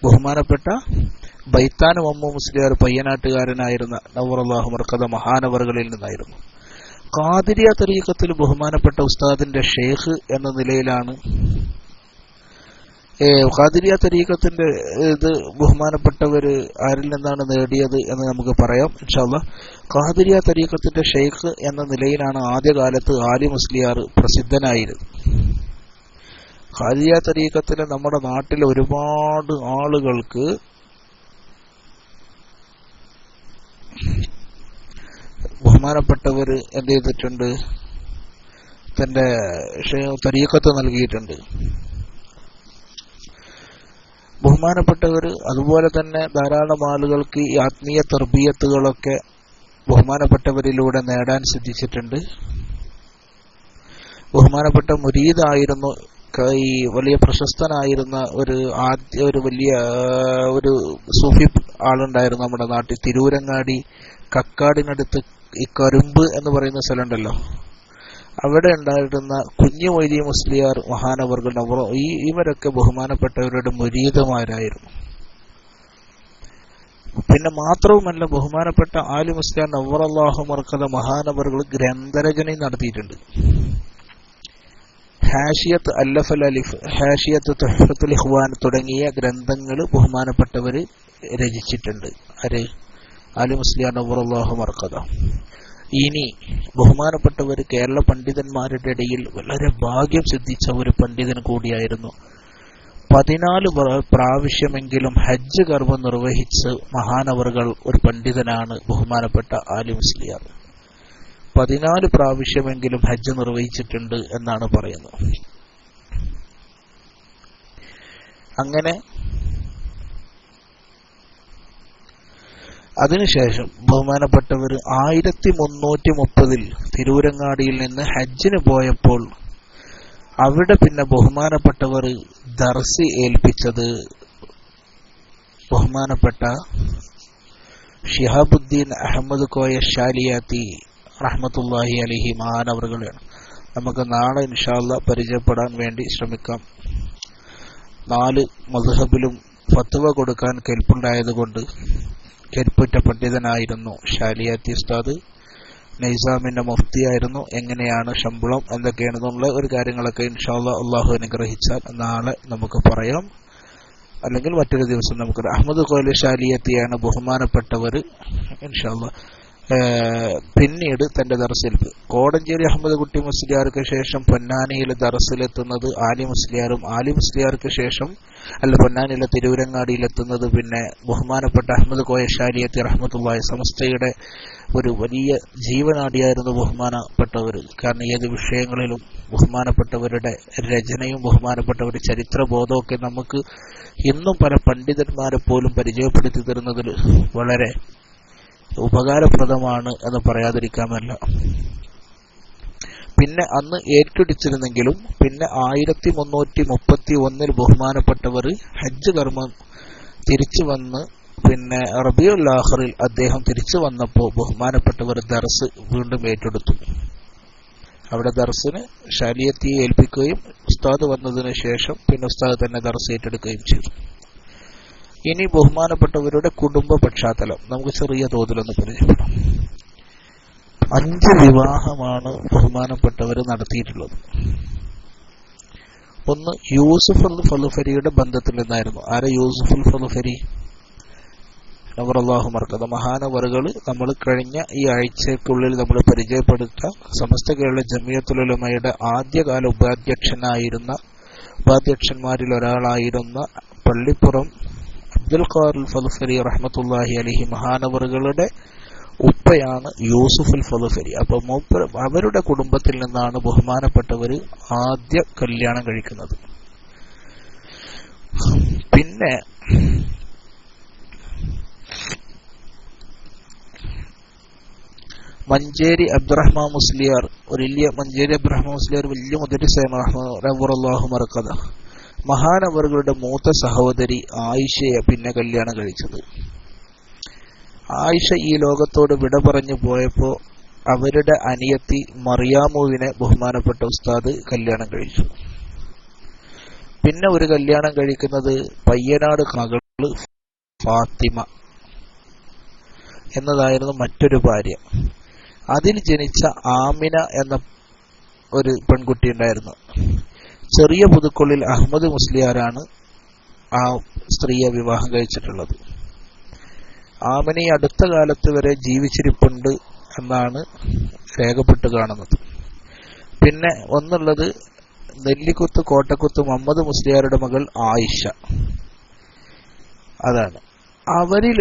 ബഹുമാനപ്പെട്ട ബൈത്താന മമ്മു മുസ്ലിയാർ പയ്യനാട്ടുകാരനായിരുന്ന നവ്വറല്ലാഹു മർക്കദ മഹാനവറുകളിൽ നിന്നായിരുന്നു. ഖാദിരിയ തരീഖത്തിൽ ബഹുമാനപ്പെട്ട ഉസ്താദിന്റെ ഷെയ്ഖ് എന്ന നിലയിലാണ്. ഖാദിരിയ തരീഖത്തിന്റെ ഇത് ബഹുമാനപ്പെട്ടവര് ആരിൽ നിന്നാണ് നേടിയത് എന്ന് നമുക്ക് പറയാം ഇൻഷാ അല്ലാഹ്. ഖാദിരിയ തരീഖത്തിന്റെ ഷെയ്ഖ് എന്ന നിലയിലാണ് ആദ്യകാലത്ത് ആലി മുസ്ലിയാർ പ്രസിദ്ധനായിരുന്നത്. ഖാദിരിയ തരീഖത്തിലെ നമ്മുടെ നാട്ടിലെ ഒരുപാട് ആളുകൾക്ക് ബഹുമാനപ്പെട്ടവര് എന്ത് ചെയ്തിട്ടുണ്ട്, തന്റെ തരീഖത്ത് നൽകിയിട്ടുണ്ട്. ബഹുമാനപ്പെട്ടവര് അതുപോലെ തന്നെ ധാരാളം ആളുകൾക്ക് ഈ ആത്മീയ തർബിയത്തുകളൊക്കെ ബഹുമാനപ്പെട്ടവരിലൂടെ നേടാൻ സിദ്ധിച്ചിട്ടുണ്ട്. ബഹുമാനപ്പെട്ട മുരീദായിരുന്നു, ഈ വലിയ പ്രശസ്തനായിരുന്ന ഒരു വലിയ ഒരു സൂഫി ആളുണ്ടായിരുന്നു നമ്മുടെ നാട്ടിൽ. തിരൂരങ്ങാടി കക്കാടിനടുത്ത് ഈ കരുമ്പ് എന്ന് പറയുന്ന സ്ഥലമുണ്ടല്ലോ, അവിടെ ഉണ്ടായിരുന്ന കുഞ്ഞു മൊയ്‌ലി മുസ്ലിയാർ മഹാനവറുകൾ ഇവരൊക്കെ ബഹുമാനപ്പെട്ടവരുടെ മുരീദമാരായിരുന്നു. പിന്നെ മാത്രവുമല്ല ബഹുമാനപ്പെട്ട ആലി മുസ്ലിയാർ നവ്വറല്ലാഹു മർക്കദ മഹാനവറുകൾ ഗ്രന്ഥരചന നടത്തിയിട്ടുണ്ട്. ഹാഷിയത്ത് അല്ലഫൽ അലിഫ്, ഹാഷിയത്ത് തുഹ്ഫത്തുൽ ഇഖ്വാൻ തുടങ്ങിയ ഗ്രന്ഥങ്ങൾ ബഹുമാനപ്പെട്ടവര് രചിച്ചിട്ടുണ്ട്. ആര്? ആലി മുസ്ലിയാർ നവ്വറല്ലാഹു മർക്കദ. ഇനി ബഹുമാനപ്പെട്ടവർ കേരള പണ്ഡിതന്മാരുടെ ഇടയിൽ വളരെ ഭാഗ്യം സിദ്ധിച്ച ഒരു പണ്ഡിതൻ കൂടിയായിരുന്നു. 14 പ്രാവശ്യമെങ്കിലും ഹജ്ജ് കർമ്മം നിർവഹിച്ച് മഹാനവറുകൾ ഒരു പണ്ഡിതനാണ് ബഹുമാനപ്പെട്ട ആലി മുസ്ലിയാർ. 14 പ്രാവശ്യമെങ്കിലും ഹജ്ജ് നിർവഹിച്ചിട്ടുണ്ട് എന്നാണ് പറയുന്നത്. അങ്ങനെ അതിനുശേഷം ബഹുമാനപ്പെട്ടവർ 1330 തിരൂരങ്ങാടിയിൽ നിന്ന് ഹജ്ജിന് പോയപ്പോൾ അവിടെ പിന്നെ ബഹുമാനപ്പെട്ടവർ ദർസി ഏൽപ്പിച്ചത് ബഹുമാനപ്പെട്ട ഷിഹാബുദ്ദീൻ അഹമ്മദ് കോയ ഷാലിയാത്തി റഹ്മത്തുള്ളാഹി അലൈഹി മഹാനവറുകളാണ്. നമുക്ക് നാളെ ഇൻഷാ അല്ലാഹ് പരിചയപ്പെടാൻ വേണ്ടി ശ്രമിക്കാം. 4 മദ്ഹബിലും ഫത്വ കൊടുക്കാൻ കെൽപ്പുണ്ടായതുകൊണ്ട് കെൽപ്പുറ്റ പണ്ഡിതനായിരുന്നു ഷാലിയാത്തി ഉസ്താദ്. നൈസാമിന്റെ മുഫ്തിയായിരുന്നു. എങ്ങനെയാണ് ശമ്പളം എന്തൊക്കെയാണെന്നുള്ള ഒരു കാര്യങ്ങളൊക്കെ ഇൻഷാ അല്ലാഹ് അള്ളാഹു അനുഗ്രഹിച്ചാൽ നാളെ നമുക്ക് പറയാം, അല്ലെങ്കിൽ മറ്റൊരു ദിവസം നമുക്ക്. അഹമ്മദ് കോയ ഷാലിയാത്തിയാണ് ബഹുമാനപ്പെട്ടവർ ഇൻഷാ അല്ലാഹ് പിന്നീട് തന്റെ ദർസിൽ കോടഞ്ചേരി അഹമ്മദ് കുട്ടി മുസ്ലിയാർക്ക് ശേഷം പൊന്നാനിയിലെ ദർസിലെത്തുന്നത് ആലി മുസ്ലിയാറും, ആലി മുസ്ലിയാർക്ക് ശേഷം പൊന്നാനിയിലെ തിരൂരങ്ങാടിയിലെത്തുന്നത് പിന്നെ ബഹുമാനപ്പെട്ട അഹമ്മദ് കോയ ഷാലിയത്തി റഹ്മത്തുള്ളാഹി. സമസ്തയുടെ ഒരു വലിയ ജീവനാടിയായിരുന്നു ബഹുമാനപ്പെട്ടവർ. കാരണം ഏത് വിഷയങ്ങളിലും ബഹുമാനപ്പെട്ടവരുടെ രചനയും ബഹുമാനപ്പെട്ടവരുടെ ചരിത്രബോധമൊക്കെ നമുക്ക് ഇന്നും പല പണ്ഡിതന്മാരെ പോലും പരിചയപ്പെടുത്തി തരുന്നതിൽ വളരെ ഉപകാരപ്രദമാണ് എന്ന് പറയാതിരിക്കാമല്ല. പിന്നെ അന്ന് ഏറ്റുപിടിച്ചിരുന്നെങ്കിലും പിന്നെ 1331 ബഹുമാനപ്പെട്ടവർ ഹജ്ജ് കർമ്മം തിരിച്ചു വന്ന് പിന്നെ റബീഉൽ ആഖിറിൽ അദ്ദേഹം തിരിച്ചു വന്നപ്പോൾ ബഹുമാനപ്പെട്ടവർ ദർസ് വീണ്ടും ഏറ്റെടുത്തു. അവിടെ ദർസിന് ഷാലിയത്തിയെ ഏൽപ്പിക്കുകയും ഉസ്താദ് വന്നതിന് ശേഷം പിന്നെ ഉസ്താദ് തന്നെ ദർസ് ഏറ്റെടുക്കുകയും ചെയ്തു. ഇനി ബഹുമാനപ്പെട്ടവരുടെ കുടുംബ പശ്ചാത്തലം നമുക്ക് ചെറിയ തോതിലൊന്ന് പരിചയപ്പെടാം. 5 വിവാഹമാണ് ബഹുമാനപ്പെട്ടവർ നടത്തിയിട്ടുള്ളത്. ഒന്ന് യൂസുഫ് അൽ ഫലുഫരിയുടെ ബന്ധത്തിൽ നിന്നായിരുന്നു. ആരെ? യൂസുഫ് അൽ ഫലുഫരി നവറല്ലാഹു മർക്കദ മഹാനവറുകൾ. നമ്മൾ കഴിഞ്ഞ ഈ ആഴ്ചക്കുള്ളിൽ നമ്മൾ പരിചയപ്പെടുത്ത സമസ്ത കേരള ജമിയത്തുൽ ഉലമയുടെ ആദ്യകാല ഉപാധ്യക്ഷന്മാരിൽ ഒരാളായിരുന്ന പള്ളിപ്പുറം അബ്ദുൽ ഖാദിർ ഫലുഫരി റഹ്മത്തുള്ളാഹി അലൈഹി മഹാനവറുകളുടെ ഉപ്പയാണ് യൂസുഫ് അൽ ഫലുഫരി. അപ്പൊ അവരുടെ കുടുംബത്തിൽ നിന്നാണ് ബഹുമാനപ്പെട്ടവർ ആദ്യ കല്യാണം കഴിക്കുന്നത്. പിന്നെ മഞ്ചേരി അബ്ദുറഹ്മാൻ മുസ്ലിയാർ, മഞ്ചേരി അബ്ദുറഹ്മാൻ മുസ്ലിയാർ വലിയ മുദരിസാഹു മറക്കഥ മഹാനവറുകളുടെ മൂത്ത സഹോദരി ആയിഷയെ പിന്നെ കല്യാണം കഴിച്ചത്. ആയിഷ ഈ ലോകത്തോട് വിട പറഞ്ഞു പോയപ്പോ അവരുടെ അനിയത്തി മറിയാമുവിനെ ബഹുമാനപ്പെട്ട ഉസ്താദ് കല്യാണം കഴിച്ചു. പിന്നെ ഒരു കല്യാണം കഴിക്കുന്നത് പയ്യനാട് മകള് ഫാത്തിമ എന്നതായിരുന്നു മറ്റൊരു ഭാര്യ. അതിൽ ജനിച്ച ആമിന എന്ന ഒരു പെൺകുട്ടി ഉണ്ടായിരുന്നു. ചെറിയ പുതുക്കൊള്ളിൽ അഹമ്മദ് മുസ്ലിയാരാണ് ആ സ്ത്രീയെ വിവാഹം കഴിച്ചിട്ടുള്ളത്. ആമിന ഈ അടുത്ത കാലത്ത് വരെ ജീവിച്ചിരിപ്പുണ്ട് എന്നാണ് രേഖപ്പെട്ട് കാണുന്നത്. പിന്നെ ഒന്നുള്ളത് നെല്ലിക്കുത്ത് കോട്ടക്കുത്ത് മുഹമ്മദ് മുസ്ലിയാരുടെ മകൾ ആയിഷ, അതാണ്. അവരിൽ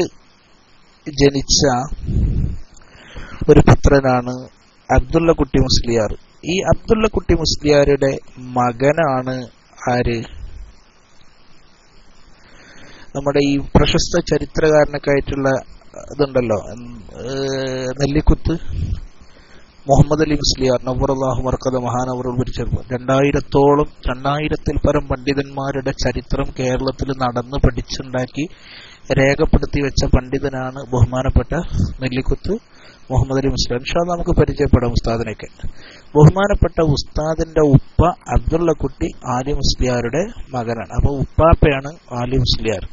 ജനിച്ച ഒരു പുത്രനാണ് അബ്ദുള്ള കുട്ടി മുസ്ലിയാർ. ഈ അബ്ദുള്ള കുട്ടി മുസ്ലിയാരുടെ മകനാണ് ആര്? നമ്മുടെ ഈ പ്രശസ്ത ചരിത്രകാരനൊക്കെ ആയിട്ടുള്ള ഇതുണ്ടല്ലോ, നെല്ലിക്കുത്ത് മുഹമ്മദ് അലി മുസ്ലിയാർ നവറല്ലാഹു മർക്കദ മഹാനവറുകൾ പിരിച്ചെടുക്കും. 2000-ൽ പരം പണ്ഡിതന്മാരുടെ ചരിത്രം കേരളത്തിൽ നടന്ന് പഠിച്ചുണ്ടാക്കി രേഖപ്പെടുത്തി വെച്ച പണ്ഡിതനാണ് ബഹുമാനപ്പെട്ട നെല്ലിക്കുത്ത് മുഹമ്മദ് അലി മുസ്ലിയാർ. ഇൻഷാ അല്ലാഹ് നമുക്ക് പരിചയപ്പെടാം ഉസ്താദിനെയൊക്കെ. ബഹുമാനപ്പെട്ട ഉസ്താദിന്റെ ഉപ്പ അബ്ദുള്ള കുട്ടി ആലി മുസ്ലിയാരുടെ മകനാണ്. അപ്പൊ ഉപ്പാപ്പയാണ് ആലി മുസ്ലിയാർ.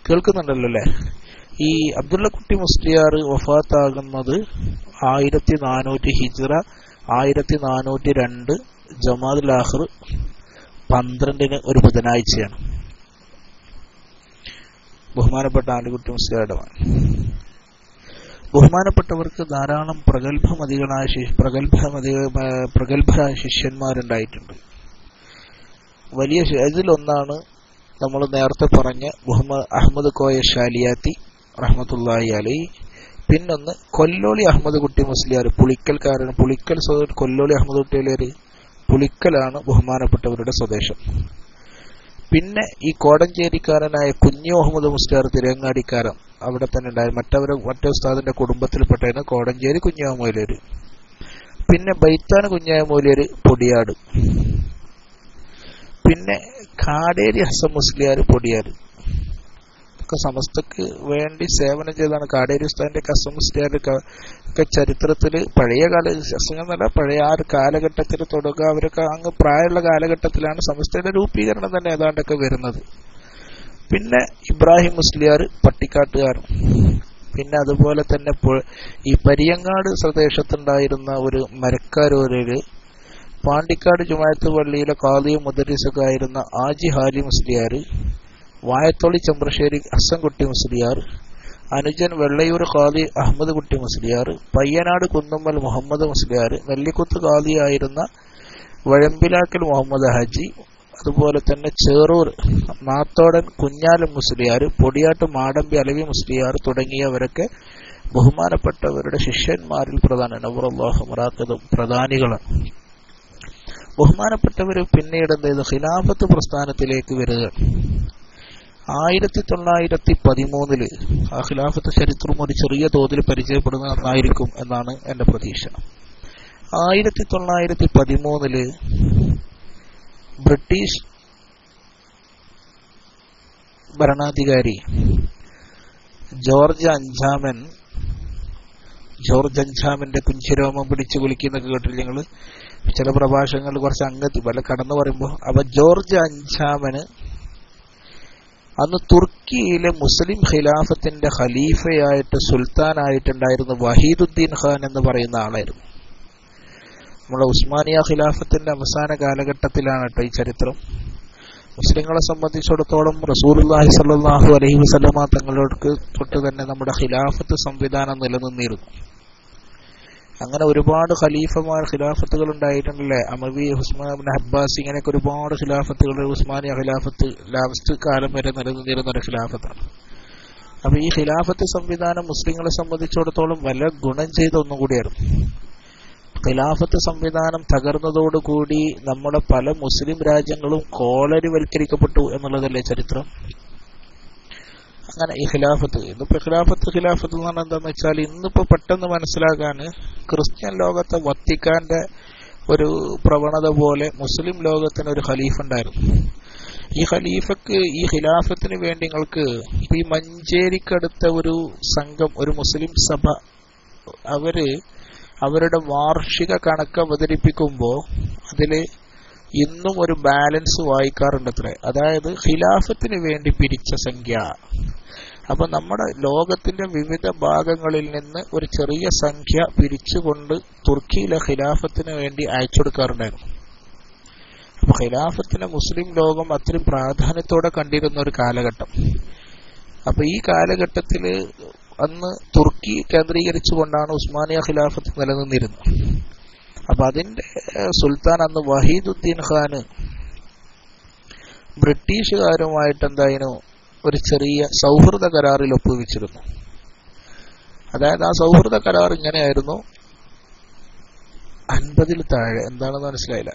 കേൾക്കുന്നുണ്ടല്ലോ അല്ലെ? ഈ അബ്ദുള്ള കുട്ടി മുസ്ലിയാർ വഫാത്താകുന്നത് 1400 ഹിജ്റ 1402 ജമാദുൽ ആഖിർ 12 ഒരു ബുധനാഴ്ചയാണ്. ബഹുമാനപ്പെട്ട ആലിക്കുട്ടി മുസ്ലിയാരുടെ മകൻ. ബഹുമാനപ്പെട്ടവർക്ക് ധാരാളം പ്രഗത്ഭരായ ശിഷ്യന്മാരുണ്ടായിട്ടുണ്ട്. വലിയ ഇതിലൊന്നാണ് നമ്മൾ നേരത്തെ പറഞ്ഞ മുഹമ്മദ് അഹമ്മദ് കോയ ഷാലിയാത്തി റഹ്മത്തുള്ളാഹി അലൈഹി. പിന്നൊന്ന് കൊല്ലോളി അഹമ്മദ് കുട്ടി മുസ്ലിയാർ, പുളിക്കൽക്കാരൻ. കൊല്ലോളി അഹമ്മദ് കുട്ടിയിലേര് പുളിക്കലാണ് ബഹുമാനപ്പെട്ടവരുടെ സ്വദേശം. പിന്നെ ഈ കോടഞ്ചേരിക്കാരനായ കുഞ്ഞി മുഹമ്മദ് മുസ്ലിയാർ തിരങ്ങാടിക്കാരൻ അവിടെ തന്നെ ഉണ്ടായി. മറ്റേ ഉസ്താദിന്റെ കുടുംബത്തിൽപ്പെട്ടായിരുന്നു കോടഞ്ചേരി കുഞ്ഞായ മൗലവി. പിന്നെ ബൈത്താൻ കുഞ്ഞായ മൗലവി പൊടിയാട്. പിന്നെ കാടേരി ഹസൻ മുസ്ലിയാർ പൊടിയാട്. ഒക്കെ സമസ്തക്ക് വേണ്ടി സേവനം ചെയ്താണ്. കാടേരി ഉസ്താദിന്റെ ഹസൻ മുസ്ലിയാരൊക്കെ ചരിത്രത്തിൽ പഴയ പഴയ ആ ഒരു കാലഘട്ടത്തിൽ തുടങ്ങുക. അവരൊക്കെ അങ്ങ് പ്രായമുള്ള കാലഘട്ടത്തിലാണ് സമസ്തയുടെ രൂപീകരണം തന്നെ ഏതാണ്ടൊക്കെ വരുന്നത്. പിന്നെ ഇബ്രാഹിം മുസ്ലിയാർ പട്ടിക്കാട്ടുകാരൻ. പിന്നെ അതുപോലെ തന്നെ ഈ പരിയങ്ങാട് പ്രദേശത്തുണ്ടായിരുന്ന ഒരു മരക്കാരൂരില് പാണ്ടിക്കാട് ജുമാഅത്ത് പള്ളിയിലെ ഖാദിയും മുദരിസൊക്കെ ആയിരുന്ന ആജി ഹാലി മുസ്ലിയാർ, വായത്തൊളി ചെമ്പ്രശ്ശേരി ഹസൻകുട്ടി മുസ്ലിയാർ, അനുജൻ വെള്ളയൂർ ഖാദി അഹമ്മദ് കുട്ടി മുസ്ലിയാർ, പയ്യനാട് കുന്നുമ്മൽ മുഹമ്മദ് മുസ്ലിയാർ, നെല്ലിക്കുത്ത് ഖാദിയായിരുന്ന വഴമ്പിലാക്കൽ മുഹമ്മദ് ഹാജി, അതുപോലെ തന്നെ ചേറൂർ നാത്തോടൻ കുഞ്ഞാലം മുസ്ലിയാർ, പൊടിയാട്ട് മാടമ്പി അലവി മുസ്ലിയാർ തുടങ്ങിയവരൊക്കെ ബഹുമാനപ്പെട്ടവരുടെ ശിഷ്യന്മാരിൽ പ്രധാനികളാണ്. ബഹുമാനപ്പെട്ടവർ പിന്നീട് എന്ത് ഖിലാഫത്ത് പ്രസ്ഥാനത്തിലേക്ക് വരിക. 1913 ആ ഖിലാഫത്ത് ചരിത്രം ഒരു ചെറിയ തോതിൽ പരിചയപ്പെടുന്നത് നന്നായിരിക്കും എന്നാണ് എന്റെ പ്രതീക്ഷ. 1913 ബ്രിട്ടീഷ് ഭരണാധികാരി ജോർജ് അഞ്ചാമന്റെ കുഞ്ചിരോമം പിടിച്ചു കുലിക്കുന്നൊക്കെ കേട്ടില്ല നിങ്ങൾ ചില പ്രഭാഷണങ്ങളിൽ കുറച്ച് അങ്ങത്തി പല കടന്നു പറയുമ്പോൾ. അപ്പൊ ജോർജ് അഞ്ചാമന് അന്ന് തുർക്കിയിലെ മുസ്ലിം ഖിലാഫത്തിന്റെ ഖലീഫയായിട്ട് സുൽത്താനായിട്ടുണ്ടായിരുന്ന വഹീദുദ്ദീൻ ഖാൻ എന്ന് പറയുന്ന ആളായിരുന്നു. നമ്മുടെ ഉസ്മാനിയ ഖിലാഫത്തിന്റെ അവസാന കാലഘട്ടത്തിലാണ് കേട്ടോ ഈ ചരിത്രം. മുസ്ലിങ്ങളെ സംബന്ധിച്ചിടത്തോളം റസൂലുള്ളാഹി സ്വല്ലല്ലാഹു അലൈഹി വസല്ലമ തങ്ങൾക്ക് തൊട്ട് തന്നെ നമ്മുടെ ഖിലാഫത്ത് സംവിധാനം നിലനിന്നിരുന്നു. അങ്ങനെ ഒരുപാട് ഖിലാഫത്തുകൾ ഉണ്ടായിട്ടുണ്ടല്ലേ. അമവി, ഉസ്മാൻ ഇബ്നു അബ്ബാസ്, ഇങ്ങനെയൊക്കെ ഒരുപാട് ഖിലാഫത്തുകൾ ഉസ്മാനിയ ഖിലാഫത്ത് ലാസ്റ്റ് കാലം വരെ നിലനിന്നിരുന്ന ഒരു ഖിലാഫത്താണ്. അപ്പൊ ഈ ഖിലാഫത്ത് സംവിധാനം മുസ്ലിങ്ങളെ സംബന്ധിച്ചിടത്തോളം വല്ല ഗുണം ചെയ്ത ഒന്നും കൂടിയായിരുന്നു. ഖിലാഫത്ത് സംവിധാനം തകർന്നതോടുകൂടി നമ്മുടെ പല മുസ്ലിം രാജ്യങ്ങളും കോളരിവൽക്കരിക്കപ്പെട്ടു എന്നുള്ളതല്ലേ ചരിത്രം. അങ്ങനെ ഈ ഖിലാഫത്ത് ഇന്നിപ്പോ ഖിലാഫത്ത് എന്ന് പറഞ്ഞാൽ എന്താന്ന് വെച്ചാൽ ഇന്നിപ്പോ പെട്ടെന്ന് മനസ്സിലാക്കാൻ ക്രിസ്ത്യൻ ലോകത്തെ വത്തിക്കാന്റെ ഒരു പ്രവണത പോലെ മുസ്ലിം ലോകത്തിന് ഒരു ഖലീഫ ഉണ്ടായിരുന്നു. ഈ ഖലീഫക്ക് ഈ ഖിലാഫത്തിന് വേണ്ടി നിങ്ങൾക്ക് ഈ മഞ്ചേരിക്കടുത്ത ഒരു സംഘം, ഒരു മുസ്ലിം സഭ, അവരുടെ വാർഷിക കണക്ക് അവതരിപ്പിക്കുമ്പോൾ അതില് ഇന്നും ഒരു ബാലൻസ് വായിക്കാറുണ്ടത്രേ. അതായത് ഖിലാഫത്തിന് വേണ്ടി പിരിച്ച സംഖ്യ. അപ്പൊ നമ്മുടെ ലോകത്തിന്റെ വിവിധ ഭാഗങ്ങളിൽ നിന്ന് ഒരു ചെറിയ സംഖ്യ പിരിച്ചുകൊണ്ട് തുർക്കിയിലെ ഖിലാഫത്തിന് വേണ്ടി അയച്ചു കൊടുക്കാറുണ്ടായിരുന്നു. അപ്പൊ ഖിലാഫത്തിനെ മുസ്ലിം ലോകം അത്രയും പ്രാധാന്യത്തോടെ കണ്ടിരുന്ന ഒരു കാലഘട്ടം. അപ്പൊ ഈ കാലഘട്ടത്തില് അന്ന് തുർക്കി കേന്ദ്രീകരിച്ചുകൊണ്ടാണ് ഉസ്മാനിയ ഖിലാഫത്ത് നിലനിന്നിരുന്നത്. അപ്പൊ അതിന്റെ സുൽത്താൻ അന്ന് വഹീദുദ്ദീൻ ഖാന് ബ്രിട്ടീഷുകാരുമായിട്ട് എന്തായിരുന്നു ഒരു ചെറിയ സൗഹൃദ കരാറിൽ ഒപ്പുവെച്ചിരുന്നു. അതായത് ആ സൗഹൃദ കരാർ ഇങ്ങനെയായിരുന്നു. 50 താഴെ എന്താണെന്ന് മനസ്സിലായില്ല,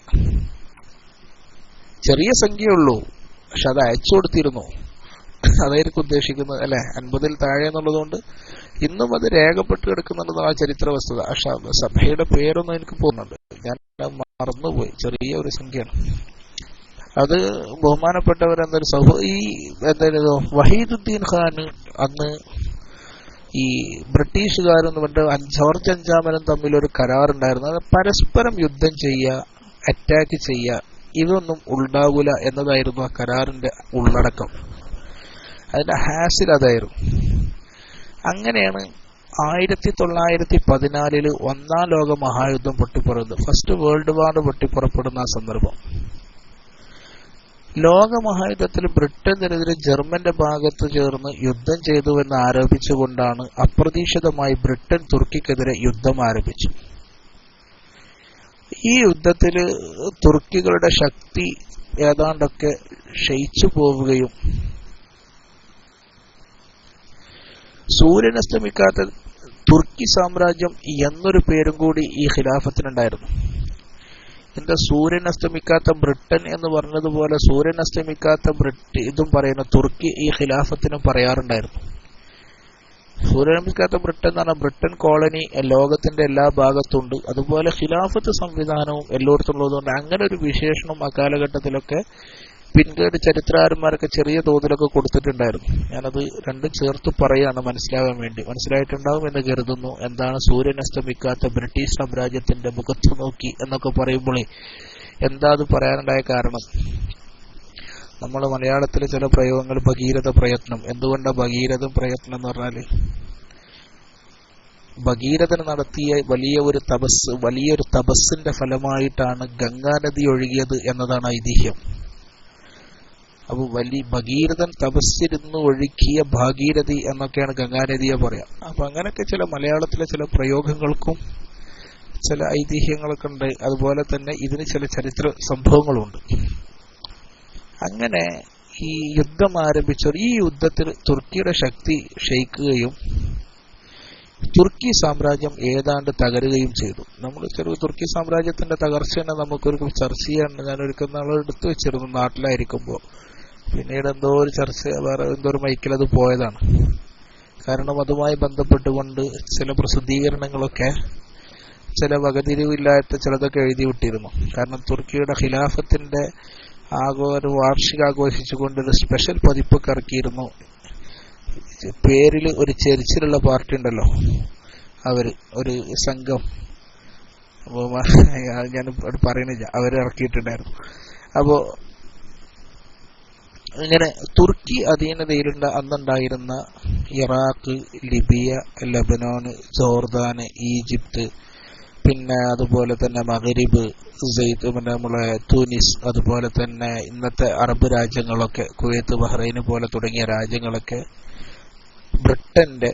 ചെറിയ സംഖ്യയുള്ളൂ, പക്ഷെ അത് അയച്ചു കൊടുത്തിരുന്നു. അതായിരിക്കും ഉദ്ദേശിക്കുന്നത് അല്ലെ. 50 താഴെ എന്നുള്ളതുകൊണ്ട് ഇന്നും അത് രേഖപ്പെട്ട് കിടക്കുന്നുണ്ടെന്ന് ആ ചരിത്ര വസ്തുത. ആ സഭയുടെ പേരൊന്നും എനിക്ക് പോകുന്നുണ്ട്, ഞാൻ മറന്നുപോയി. ചെറിയ ഒരു സംഖ്യയാണ് അത്. ബഹുമാനപ്പെട്ടവരെന്നൊരു എന്തായാലും വഹീദുദ്ദീൻ ഖാൻ അന്ന് ഈ ബ്രിട്ടീഷുകാരും ജോർജ് അഞ്ചാമനും തമ്മിൽ ഒരു കരാറുണ്ടായിരുന്നു. അത് പരസ്പരം യുദ്ധം ചെയ്യുക, അറ്റാക്ക് ചെയ്യുക, ഇതൊന്നും ഉണ്ടാകൂല എന്നതായിരുന്നു ആ കരാറിന്റെ ഉള്ളടക്കം. അതിന്റെ ഹാസിൽ അതായിരുന്നു. അങ്ങനെയാണ് 1914 ഒന്നാം ലോക മഹായുദ്ധം പൊട്ടിപ്പുറപ്പെടുന്നത്. ഫസ്റ്റ് വേൾഡ് വാർ പൊട്ടിപ്പുറപ്പെടുന്ന ആ സന്ദർഭം. ലോകമഹായുദ്ധത്തിൽ ബ്രിട്ടനെതിരെ ജർമ്മന്റെ ഭാഗത്ത് ചേർന്ന് യുദ്ധം ചെയ്തുവെന്ന് ആരോപിച്ചുകൊണ്ടാണ് അപ്രതീക്ഷിതമായി ബ്രിട്ടൻ തുർക്കിക്കെതിരെ യുദ്ധം ആരംഭിച്ചു. ഈ യുദ്ധത്തിൽ തുർക്കികളുടെ ശക്തി ഏതാണ്ടൊക്കെ ക്ഷയിച്ചു പോവുകയും സൂര്യനസ്തമിക്കാത്ത തുർക്കി സാമ്രാജ്യം എന്നൊരു പേരും കൂടി ഈ ഖിലാഫത്തിനുണ്ടായിരുന്നു. എന്താ സൂര്യൻ അസ്തമിക്കാത്ത ബ്രിട്ടൻ എന്ന് പറഞ്ഞതുപോലെ സൂര്യൻ അസ്തമിക്കാത്ത ഇതും പറയുന്ന തുർക്കി ഈ ഖിലാഫത്തിനും പറയാറുണ്ടായിരുന്നു. സൂര്യനസ്തമിക്കാത്ത ബ്രിട്ടൻ എന്ന് പറഞ്ഞാൽ ബ്രിട്ടൻ കോളനി ലോകത്തിന്റെ എല്ലാ ഭാഗത്തുണ്ട്. അതുപോലെ ഖിലാഫത്ത് സംവിധാനവും എല്ലായിടത്തും ഉള്ളതുകൊണ്ട് അങ്ങനെ ഒരു വിശേഷണം അക്കാലഘട്ടത്തിലൊക്കെ പിന്നീട് ചരിത്രകാരന്മാരൊക്കെ ചെറിയ തോതിലൊക്കെ കൊടുത്തിട്ടുണ്ടായിരുന്നു. ഞാനത് രണ്ടും ചേർത്ത് പറയാണ് മനസ്സിലാകാൻ വേണ്ടി. മനസ്സിലായിട്ടുണ്ടാവും എന്ന് കരുതുന്നു. എന്താണ് സൂര്യൻ അസ്തമിക്കാത്ത ബ്രിട്ടീഷ് സാമ്രാജ്യത്തിന്റെ മുഖത്ത് നോക്കി എന്നൊക്കെ പറയുമ്പോൾ എന്താ അത് പറയാനുണ്ടായ കാരണം? നമ്മൾ മലയാളത്തിലെ ചില പ്രയോഗങ്ങൾ ഭഗീരഥ പ്രയത്നം. എന്തുകൊണ്ടാണ് ഭഗീരഥ പ്രയത്നം എന്ന് പറഞ്ഞാല് ഭഗീരഥൻ നടത്തിയ വലിയൊരു തപസ്സിന്റെ ഫലമായിട്ടാണ് ഗംഗാനദി ഒഴുകിയത് എന്നതാണ് ഐതിഹ്യം. അപ്പൊ ഭഗീരഥൻ തപസ്സിരുന്ന് ഒഴുക്കിയ ഭാഗീരഥി എന്നൊക്കെയാണ് ഗംഗാനദിയെ പറയാം. അപ്പൊ അങ്ങനെയൊക്കെ ചില മലയാളത്തിലെ ചില പ്രയോഗങ്ങൾക്കും ചില ഐതിഹ്യങ്ങളൊക്കെ ഉണ്ട്. അതുപോലെ തന്നെ ഇതിന് ചില ചരിത്ര സംഭവങ്ങളുണ്ട്. അങ്ങനെ ഈ യുദ്ധം ആരംഭിച്ചവർ ഈ യുദ്ധത്തിൽ തുർക്കിയുടെ ശക്തി ക്ഷയിക്കുകയും തുർക്കി സാമ്രാജ്യം ഏതാണ്ട് തകരുകയും ചെയ്തു. നമ്മൾ തുർക്കി സാമ്രാജ്യത്തിന്റെ തകർച്ച തന്നെ നമുക്കൊരു ചർച്ച ചെയ്യാൻ ഞാൻ ഒരിക്കൽ നാളെ എടുത്തു വെച്ചിരുന്നു നാട്ടിലായിരിക്കുമ്പോൾ. പിന്നീട് എന്തോ ഒരു ചർച്ച വേറെ എന്തോ ഒരു മൈക്കിൽ അത് പോയതാണ്. കാരണം അതുമായി ബന്ധപ്പെട്ടുകൊണ്ട് ചില പ്രസിദ്ധീകരണങ്ങളൊക്കെ ചില വകതിരിവില്ലാത്ത ചിലതൊക്കെ എഴുതി വിട്ടിരുന്നു. കാരണം തുർക്കിയുടെ ഖിലാഫത്തിന്റെ ഒരു വാർഷികാഘോഷിച്ചുകൊണ്ടൊരു സ്പെഷ്യൽ പതിപ്പൊക്കെ ഇറക്കിയിരുന്നു. പേരിൽ ഒരു ചെരിച്ചിലുള്ള പാർട്ടി ഉണ്ടല്ലോ, ഒരു സംഘം, ഞാൻ പറയുന്നില്ല, അവരിറക്കിയിട്ടുണ്ടായിരുന്നു. അപ്പോ ഇങ്ങനെ തുർക്കി അധീനതയിലുള്ള അന്നുണ്ടായിരുന്ന ഇറാഖ്, ലിബിയ, ലബനോൻ, ജോർദാന്, ഈജിപ്ത്, പിന്നെ അതുപോലെ തന്നെ മഗ്രിബ്, നമ്മളെ തുനിസ്, അതുപോലെ തന്നെ ഇന്നത്തെ അറബ് രാജ്യങ്ങളൊക്കെ കുവൈത്ത്, ബഹ്റൈൻ പോലെ തുടങ്ങിയ രാജ്യങ്ങളൊക്കെ ബ്രിട്ടന്റെ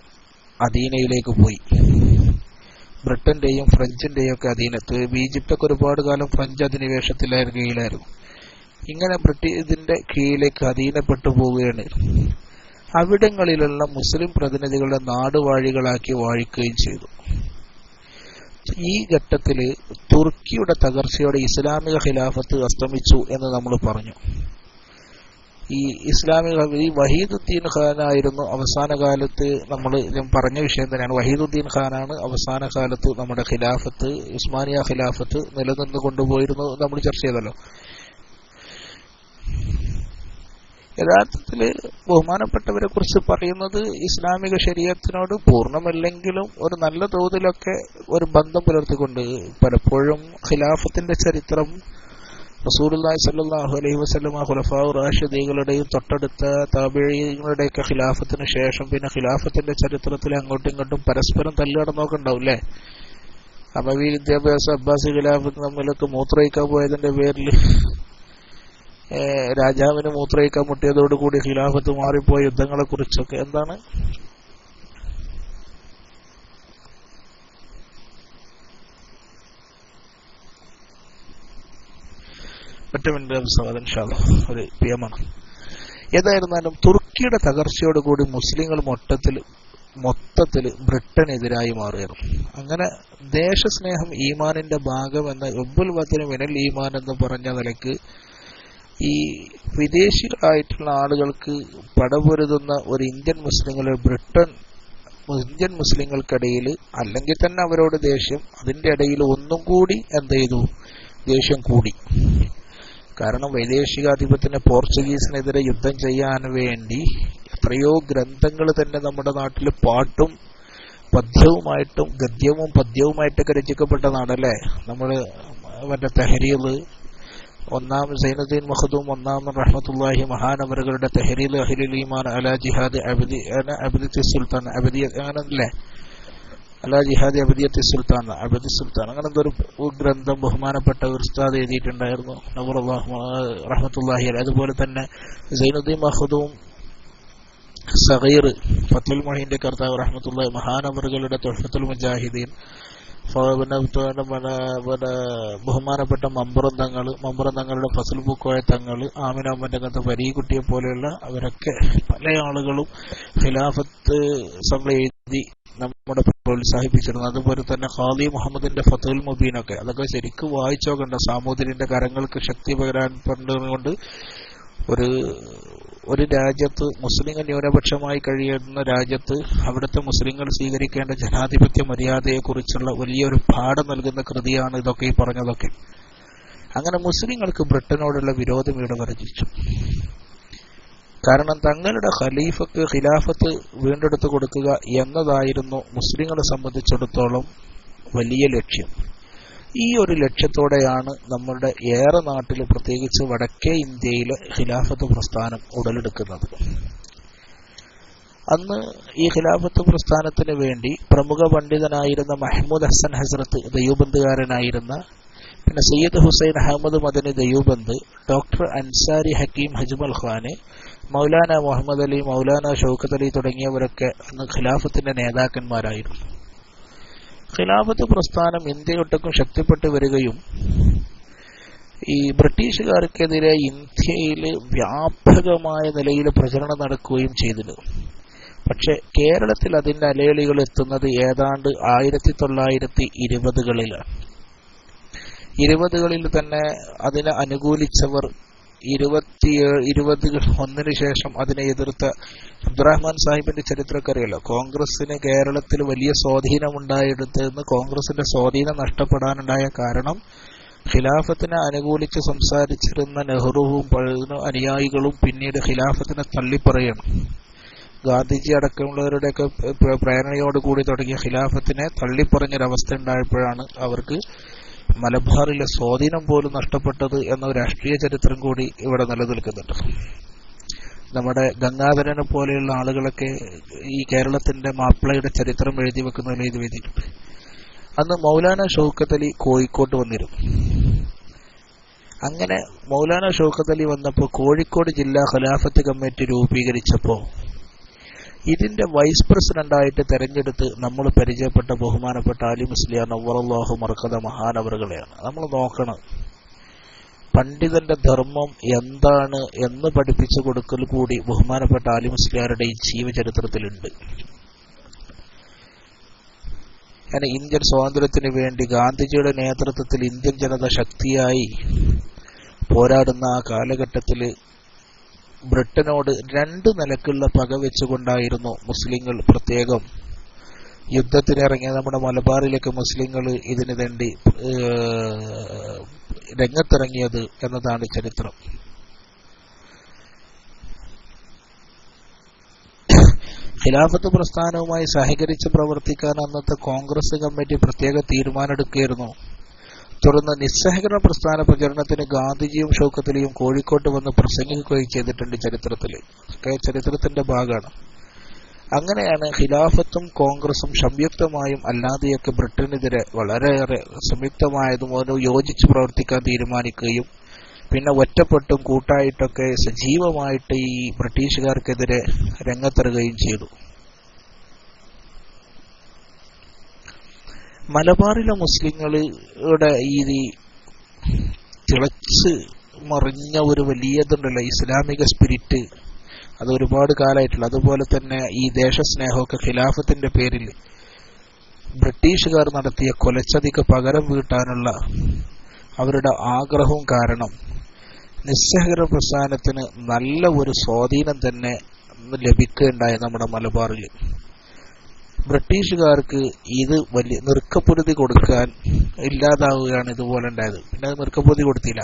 അധീനയിലേക്ക് പോയി. ബ്രിട്ടന്റെയും ഫ്രഞ്ചിന്റെയും ഒക്കെ അധീനത്ത്. ഈജിപ്തൊക്കെ ഒരുപാട് കാലം ഫ്രഞ്ച് അധിനിവേശത്തിലായിരുന്നു. ഇങ്ങനെ ഇതിന്റെ കീഴിലേക്ക് അധീനപ്പെട്ടു പോവുകയാണ്. അവിടങ്ങളിലുള്ള മുസ്ലിം പ്രതിനിധികളുടെ നാടുവാഴികളാക്കി വാഴിക്കുകയും ചെയ്തു. ഈ ഘട്ടത്തിൽ തുർക്കിയുടെ തകർച്ചയോടെ ഇസ്ലാമിക ഖിലാഫത്ത് അസ്തമിച്ചു എന്ന് നമ്മൾ പറഞ്ഞു. ഈ വഹീദുദ്ദീൻ ഖാനായിരുന്നു അവസാന കാലത്ത്, ഞാൻ പറഞ്ഞ വിഷയം തന്നെയാണ്. വഹീദുദ്ദീൻ ഖാനാണ് അവസാന കാലത്ത് നമ്മുടെ ഖിലാഫത്ത്, ഉസ്മാനിയ ഖിലാഫത്ത് നിലനിന്ന് കൊണ്ടുപോയിരുന്നു. നമ്മൾ ചർച്ച ചെയ്തല്ലോ. യഥാർത്ഥത്തിൽ ബഹുമാനപ്പെട്ടവരെ കുറിച്ച് പറയുന്നത് ഇസ്ലാമിക ശരീഅത്തിനോട് പൂർണ്ണമല്ലെങ്കിലും ഒരു നല്ല തോതിലൊക്കെ ഒരു ബന്ധം പുലർത്തിക്കൊണ്ട് പലപ്പോഴും ഖിലാഫത്തിന്റെ ചരിത്രം റസൂലുള്ളാഹി സ്വല്ലല്ലാഹു അലൈഹി വസല്ലമ ഖുലഫാഉർ റാഷിദീകളുടെയും തൊട്ടടുത്ത താബിഈങ്ങളുടെയൊക്കെ ഖിലാഫത്തിന് ശേഷം പിന്നെ ഖിലാഫത്തിന്റെ ചരിത്രത്തിൽ അങ്ങോട്ടും ഇങ്ങോട്ടും പരസ്പരം തല്ലുകടന്നൊക്കെ ഉണ്ടാവും അല്ലേ? അമവി വിദ്യാഭ്യാസം അബ്ബാസി ഖിലാഫത്ത് തമ്മിലൊക്കെ മൂത്രയിക്കാൻ പോയതിന്റെ പേരിൽ രാജാവിന് മൂത്രയിക്കാൻ മുട്ടിയതോടുകൂടി ഖിലാഫത്ത് മാറിപ്പോയ യുദ്ധങ്ങളെ കുറിച്ചൊക്കെ എന്താണ് ഒരു പിയമാണ്. ഏതായിരുന്നാലും തുർക്കിയുടെ തകർച്ചയോടുകൂടി മുസ്ലിങ്ങൾ മൊത്തത്തിൽ ബ്രിട്ടനെതിരായി മാറുകയായിരുന്നു. അങ്ങനെ ദേശസ്നേഹം ഈമാനിന്റെ ഭാഗം എന്ന ഉബ്ബുൽ വതനി മിനൽ ഈമാൻ എന്ന് പറഞ്ഞ നിലയ്ക്ക് ഈ വിദേശികളായിട്ടുള്ള ആളുകൾക്ക് പടപൊരുതുന്ന ഒരു ഇന്ത്യൻ മുസ്ലിങ്ങൾക്കിടയിൽ അല്ലെങ്കിൽ തന്നെ അവരോട് ദേഷ്യം, അതിന്റെ ഇടയിൽ ഒന്നും കൂടി എന്ത് ചെയ്തു, ദേഷ്യം കൂടി. കാരണം വൈദേശികാധിപത്യത്തിന് പോർച്ചുഗീസിനെതിരെ യുദ്ധം ചെയ്യാൻ വേണ്ടി എത്രയോ ഗ്രന്ഥങ്ങൾ തന്നെ നമ്മുടെ നാട്ടിൽ പാട്ടും പദ്യവുമായിട്ടും ഗദ്യവും പദ്യവുമായിട്ടൊക്കെ രചിക്കപ്പെട്ട നാടല്ലേ. നമ്മൾ മറ്റേ തെഹരീൽ, ഒന്നാം സൈനുദ്ദീൻ മഖ്ദൂം ഒന്നാമൻ റഹ്മത്തുള്ളാഹി മഹാനവറുകളുടെ തെഹരീൽ അഹ്ലുൽ ഈമാൻ അലാ ജിഹാദ് അബ്ദി സുൽത്താൻ അബ്ദി അങ്ങനല്ലേ. അലാ ജിഹാദി അബദിയത്തി സുൽത്താൻ, അബദി സുൽത്താൻ, അങ്ങനെ എന്തൊരു ഗ്രന്ഥം ബഹുമാനപ്പെട്ട ഒരു ഉസ്താദ് എഴുതിയിട്ടുണ്ടായിരുന്നു, റഹ്മത്തുള്ളാഹി അലൈഹി. അതുപോലെ തന്നെ സൈനുദ്ദീൻ മഖ്ദൂം സഗീർ ഫത്തുൽ മുഈന്റെ കർത്താവ് റഹ്മത്തുള്ളാഹി മഹാനവറുകളുടെ തുഹ്ഫത്തുൽ മുജാഹിദീൻ, ബഹുമാനപ്പെട്ട മമ്പുറന്തങ്ങളുടെ ഫസൽ പൂക്കോയ തങ്ങൾ, ആമിനാമ്മന്റെ കത്ത് വരീകുട്ടിയെ പോലെയുള്ള അവരൊക്കെ പല ആളുകളും ഖിലാഫത്ത് സംഘം എഴുതി നമ്മുടെ പ്രോത്സാഹിപ്പിച്ചിരുന്നു. അതുപോലെ തന്നെ ഖാദി മുഹമ്മദിന്റെ ഫത്തുൽ മുബീനൊക്കെ, അതൊക്കെ ശരിക്കും വായിച്ചോക്കണ്ട. സാമൂതിരിന്റെ കരങ്ങൾക്ക് ശക്തി പകരാൻ പറഞ്ഞുകൊണ്ട് ഒരു രാജ്യത്ത് മുസ്ലിങ്ങൾ ന്യൂനപക്ഷമായി കഴിയുന്ന രാജ്യത്ത് അവിടുത്തെ മുസ്ലിങ്ങൾ സ്വീകരിക്കേണ്ട ജനാധിപത്യ മര്യാദയെക്കുറിച്ചുള്ള വലിയൊരു പാഠം നൽകുന്ന കൃതിയാണ് ഇതൊക്കെ, ഈ പറഞ്ഞതൊക്കെ. അങ്ങനെ മുസ്ലിങ്ങൾക്ക് ബ്രിട്ടനോടുള്ള വിരോധം ഇവിടെ വർദ്ധിച്ചു. കാരണം തങ്ങളുടെ ഖലീഫക്ക് ഖിലാഫത്ത് വീണ്ടെടുത്തു കൊടുക്കുക എന്നതായിരുന്നു മുസ്ലിങ്ങളെ സംബന്ധിച്ചിടത്തോളം വലിയ ലക്ഷ്യം. ഈ ഒരു ലക്ഷ്യത്തോടെയാണ് നമ്മളുടെ ഏറെ നാട്ടിൽ, പ്രത്യേകിച്ച് വടക്കേ ഇന്ത്യയിലെ ഖിലാഫത്ത് പ്രസ്ഥാനം ഉടലെടുക്കുന്നത്. അന്ന് ഈ ഖിലാഫത്ത് പ്രസ്ഥാനത്തിന് വേണ്ടി പ്രമുഖ പണ്ഡിതനായിരുന്ന മഹ്മൂദ് ഹസൻ ഹസ്രത്ത് ദയൂബന്ദുകാരനായിരുന്ന, പിന്നെ സയ്യിദ് ഹുസൈൻ അഹമ്മദ് മദനി ദയൂബന്ദ്, ഡോക്ടർ അൻസാരി ഹക്കീം ഹജ്മൽ ഖാന്, മൗലാന മുഹമ്മദ് അലി, മൗലാന ഷൗക്കത്ത് അലി തുടങ്ങിയവരൊക്കെ അന്ന് ഖിലാഫത്തിന്റെ നേതാക്കന്മാരായിരുന്നു. ഖിലാഫത്ത് പ്രസ്ഥാനം ഇന്ത്യയൊട്ടുക്കും ശക്തിപ്പെട്ടു വരികയും ഈ ബ്രിട്ടീഷുകാർക്കെതിരെ ഇന്ത്യയിൽ വ്യാപകമായ നിലയിൽ പ്രചരണം നടക്കുകയും ചെയ്തിരുന്നു. പക്ഷെ കേരളത്തിൽ അതിന്റെ അലയളികൾ എത്തുന്നത് ഏതാണ്ട് 1920-കളിലാണ്. 20കളിൽ തന്നെ അതിനെ അനുകൂലിച്ചവർ 21 ശേഷം അതിനെ എതിർത്ത അബ്ദുറഹ്മാൻ സാഹിബിന്റെ ചരിത്രക്കറിയല്ലോ. കോൺഗ്രസിന് കേരളത്തിൽ വലിയ സ്വാധീനമുണ്ടായെടുത്തെന്ന് കോൺഗ്രസിന്റെ സ്വാധീനം നഷ്ടപ്പെടാനുണ്ടായ കാരണം ഖിലാഫത്തിനെ അനുകൂലിച്ച് സംസാരിച്ചിരുന്ന നെഹ്റുവും അനുയായികളും പിന്നീട് ഖിലാഫത്തിനെ തള്ളിപ്പറയണം. ഗാന്ധിജി അടക്കമുള്ളവരുടെയൊക്കെ പ്രേരണയോടുകൂടി തുടങ്ങിയ ഖിലാഫത്തിനെ തള്ളിപ്പറഞ്ഞൊരവസ്ഥ ഉണ്ടായപ്പോഴാണ് അവർക്ക് മലബാറിലെ സ്വാധീനം പോലും നഷ്ടപ്പെട്ടത് എന്ന രാഷ്ട്രീയ ചരിത്രം കൂടി ഇവിടെ നിലനിൽക്കുന്നുണ്ട്. നമ്മുടെ ഗംഗാധരനെ പോലെയുള്ള ആളുകളൊക്കെ ഈ കേരളത്തിന്റെ മാപ്പിളയുടെ ചരിത്രം എഴുതി വെക്കുന്നതിൽ എഴുതി വെച്ചിട്ടുണ്ട്. അന്ന് മൗലാന ഷൗക്കത്ത് അലി കോഴിക്കോട്ട് വന്നിരുന്നു. അങ്ങനെ മൗലാന ഷൗക്കത്ത് അലി വന്നപ്പോൾ കോഴിക്കോട് ജില്ലാ ഖിലാഫത്ത് കമ്മിറ്റി രൂപീകരിച്ചപ്പോൾ ഇതിന്റെ വൈസ് പ്രസിഡന്റായിട്ട് തെരഞ്ഞെടുത്ത് നമ്മൾ പരിചയപ്പെട്ട ബഹുമാനപ്പെട്ട അലി മുസ്ലിയാർ നവ്വറല്ലാഹു മർഖദ മഹാനവറുകളെയാണ്. നമ്മൾ നോക്കണം, പണ്ഡിതന്റെ ധർമ്മം എന്താണ് എന്ന് പഠിപ്പിച്ചു കൊടുക്കൽ കൂടി ബഹുമാനപ്പെട്ട അലി മുസ്ലിയാരുടെ ഈ ജീവചരിത്രത്തിലുണ്ട്. അങ്ങനെ ഇന്ത്യൻ സ്വാതന്ത്ര്യത്തിന് വേണ്ടി ഗാന്ധിജിയുടെ നേതൃത്വത്തിൽ ഇന്ത്യൻ ജനത ശക്തിയായി പോരാടുന്ന ആ കാലഘട്ടത്തിൽ ബ്രിട്ടനോട് 2 നിലക്കുള്ള പക വെച്ചുകൊണ്ടായിരുന്നു മുസ്ലിങ്ങൾ പ്രത്യേകം യുദ്ധത്തിനിറങ്ങിയ നമ്മുടെ മലബാറിലേക്ക് മുസ്ലിങ്ങൾ ഇതിനു വേണ്ടി രംഗത്തിറങ്ങിയത് എന്നതാണ് ചരിത്രം. ഖിലാഫത്ത് പ്രസ്ഥാനവുമായി സഹകരിച്ച് പ്രവർത്തിക്കാൻ അന്നത്തെ കോൺഗ്രസ് കമ്മിറ്റി പ്രത്യേക തീരുമാനമെടുക്കുകയായിരുന്നു. തുടർന്ന് നിസ്സഹകരണ പ്രസ്ഥാന പ്രചരണത്തിന് ഗാന്ധിജിയും ഷൗക്കത്ത് അലിയും കോഴിക്കോട്ട് വന്ന് പ്രസംഗിക്കുകയും ചെയ്തിട്ടുണ്ട്. ചരിത്രത്തിന്റെ ഭാഗമാണ്. അങ്ങനെയാണ് ഖിലാഫത്തും കോൺഗ്രസും സംയുക്തമായും അല്ലാതെയൊക്കെ ബ്രിട്ടനെതിരെ വളരെയേറെ സംയുക്തമായതും യോജിച്ച് പ്രവർത്തിക്കാൻ തീരുമാനിക്കുകയും പിന്നെ ഒറ്റപ്പെട്ടും കൂട്ടായിട്ടൊക്കെ സജീവമായിട്ട് ഈ ബ്രിട്ടീഷുകാർക്കെതിരെ രംഗത്തിറങ്ങുകയും ചെയ്തു. മലബാറിലെ മുസ്ലിങ്ങളുടെ ഈ തിളച്ച് മറിഞ്ഞ ഒരു വലിയതുണ്ടല്ലോ ഇസ്ലാമിക സ്പിരിറ്റ്, അത് ഒരുപാട് കാലമായിട്ടുള്ള. അതുപോലെ തന്നെ ഈ ദേശസ്നേഹമൊക്കെ ഖിലാഫത്തിന്റെ പേരിൽ ബ്രിട്ടീഷുകാർ നടത്തിയ കൊലച്ചതിക്ക് പകരം വീട്ടാനുള്ള അവരുടെ ആഗ്രഹവും കാരണം നിസ്സഹകരണ പ്രസ്ഥാനത്തിന് നല്ല ഒരു സ്വാധീനം തന്നെ ലഭിക്കുകയുണ്ടായി നമ്മുടെ മലബാറിൽ. ബ്രിട്ടീഷുകാർക്ക് ഇത് വലിയ നിർക്കപ്പൊരുതി കൊടുക്കാൻ ഇല്ലാതാവുകയാണ് ഇതുപോലെ ഉണ്ടായത്. പിന്നെ അത് നിർക്കപ്പൊരുതി കൊടുത്തില്ല.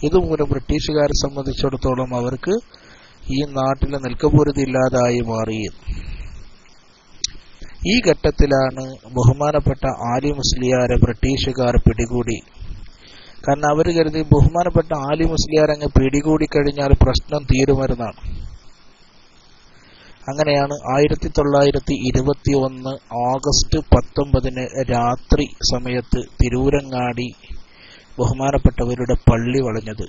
ഇതുമൂലം ബ്രിട്ടീഷുകാരെ സംബന്ധിച്ചിടത്തോളം അവർക്ക് ഈ നാട്ടിലെ നിൽക്കപ്പൊരുതി ഇല്ലാതായി മാറി. ഈ ഘട്ടത്തിലാണ് ബഹുമാനപ്പെട്ട ആലി മുസ്ലിയാരെ ബ്രിട്ടീഷുകാർ പിടികൂടി. കാരണം അവർ കരുതി ബഹുമാനപ്പെട്ട ആലി മുസ്ലിയാർ അങ്ങ് പിടികൂടി കഴിഞ്ഞാൽ പ്രശ്നം തീരുമെന്നാണ്. അങ്ങനെയാണ് 1921 ഓഗസ്റ്റ് 19 രാത്രി സമയത്ത് തിരൂരങ്ങാടി ബഹുമാനപ്പെട്ടവരുടെ പള്ളി വളഞ്ഞത്.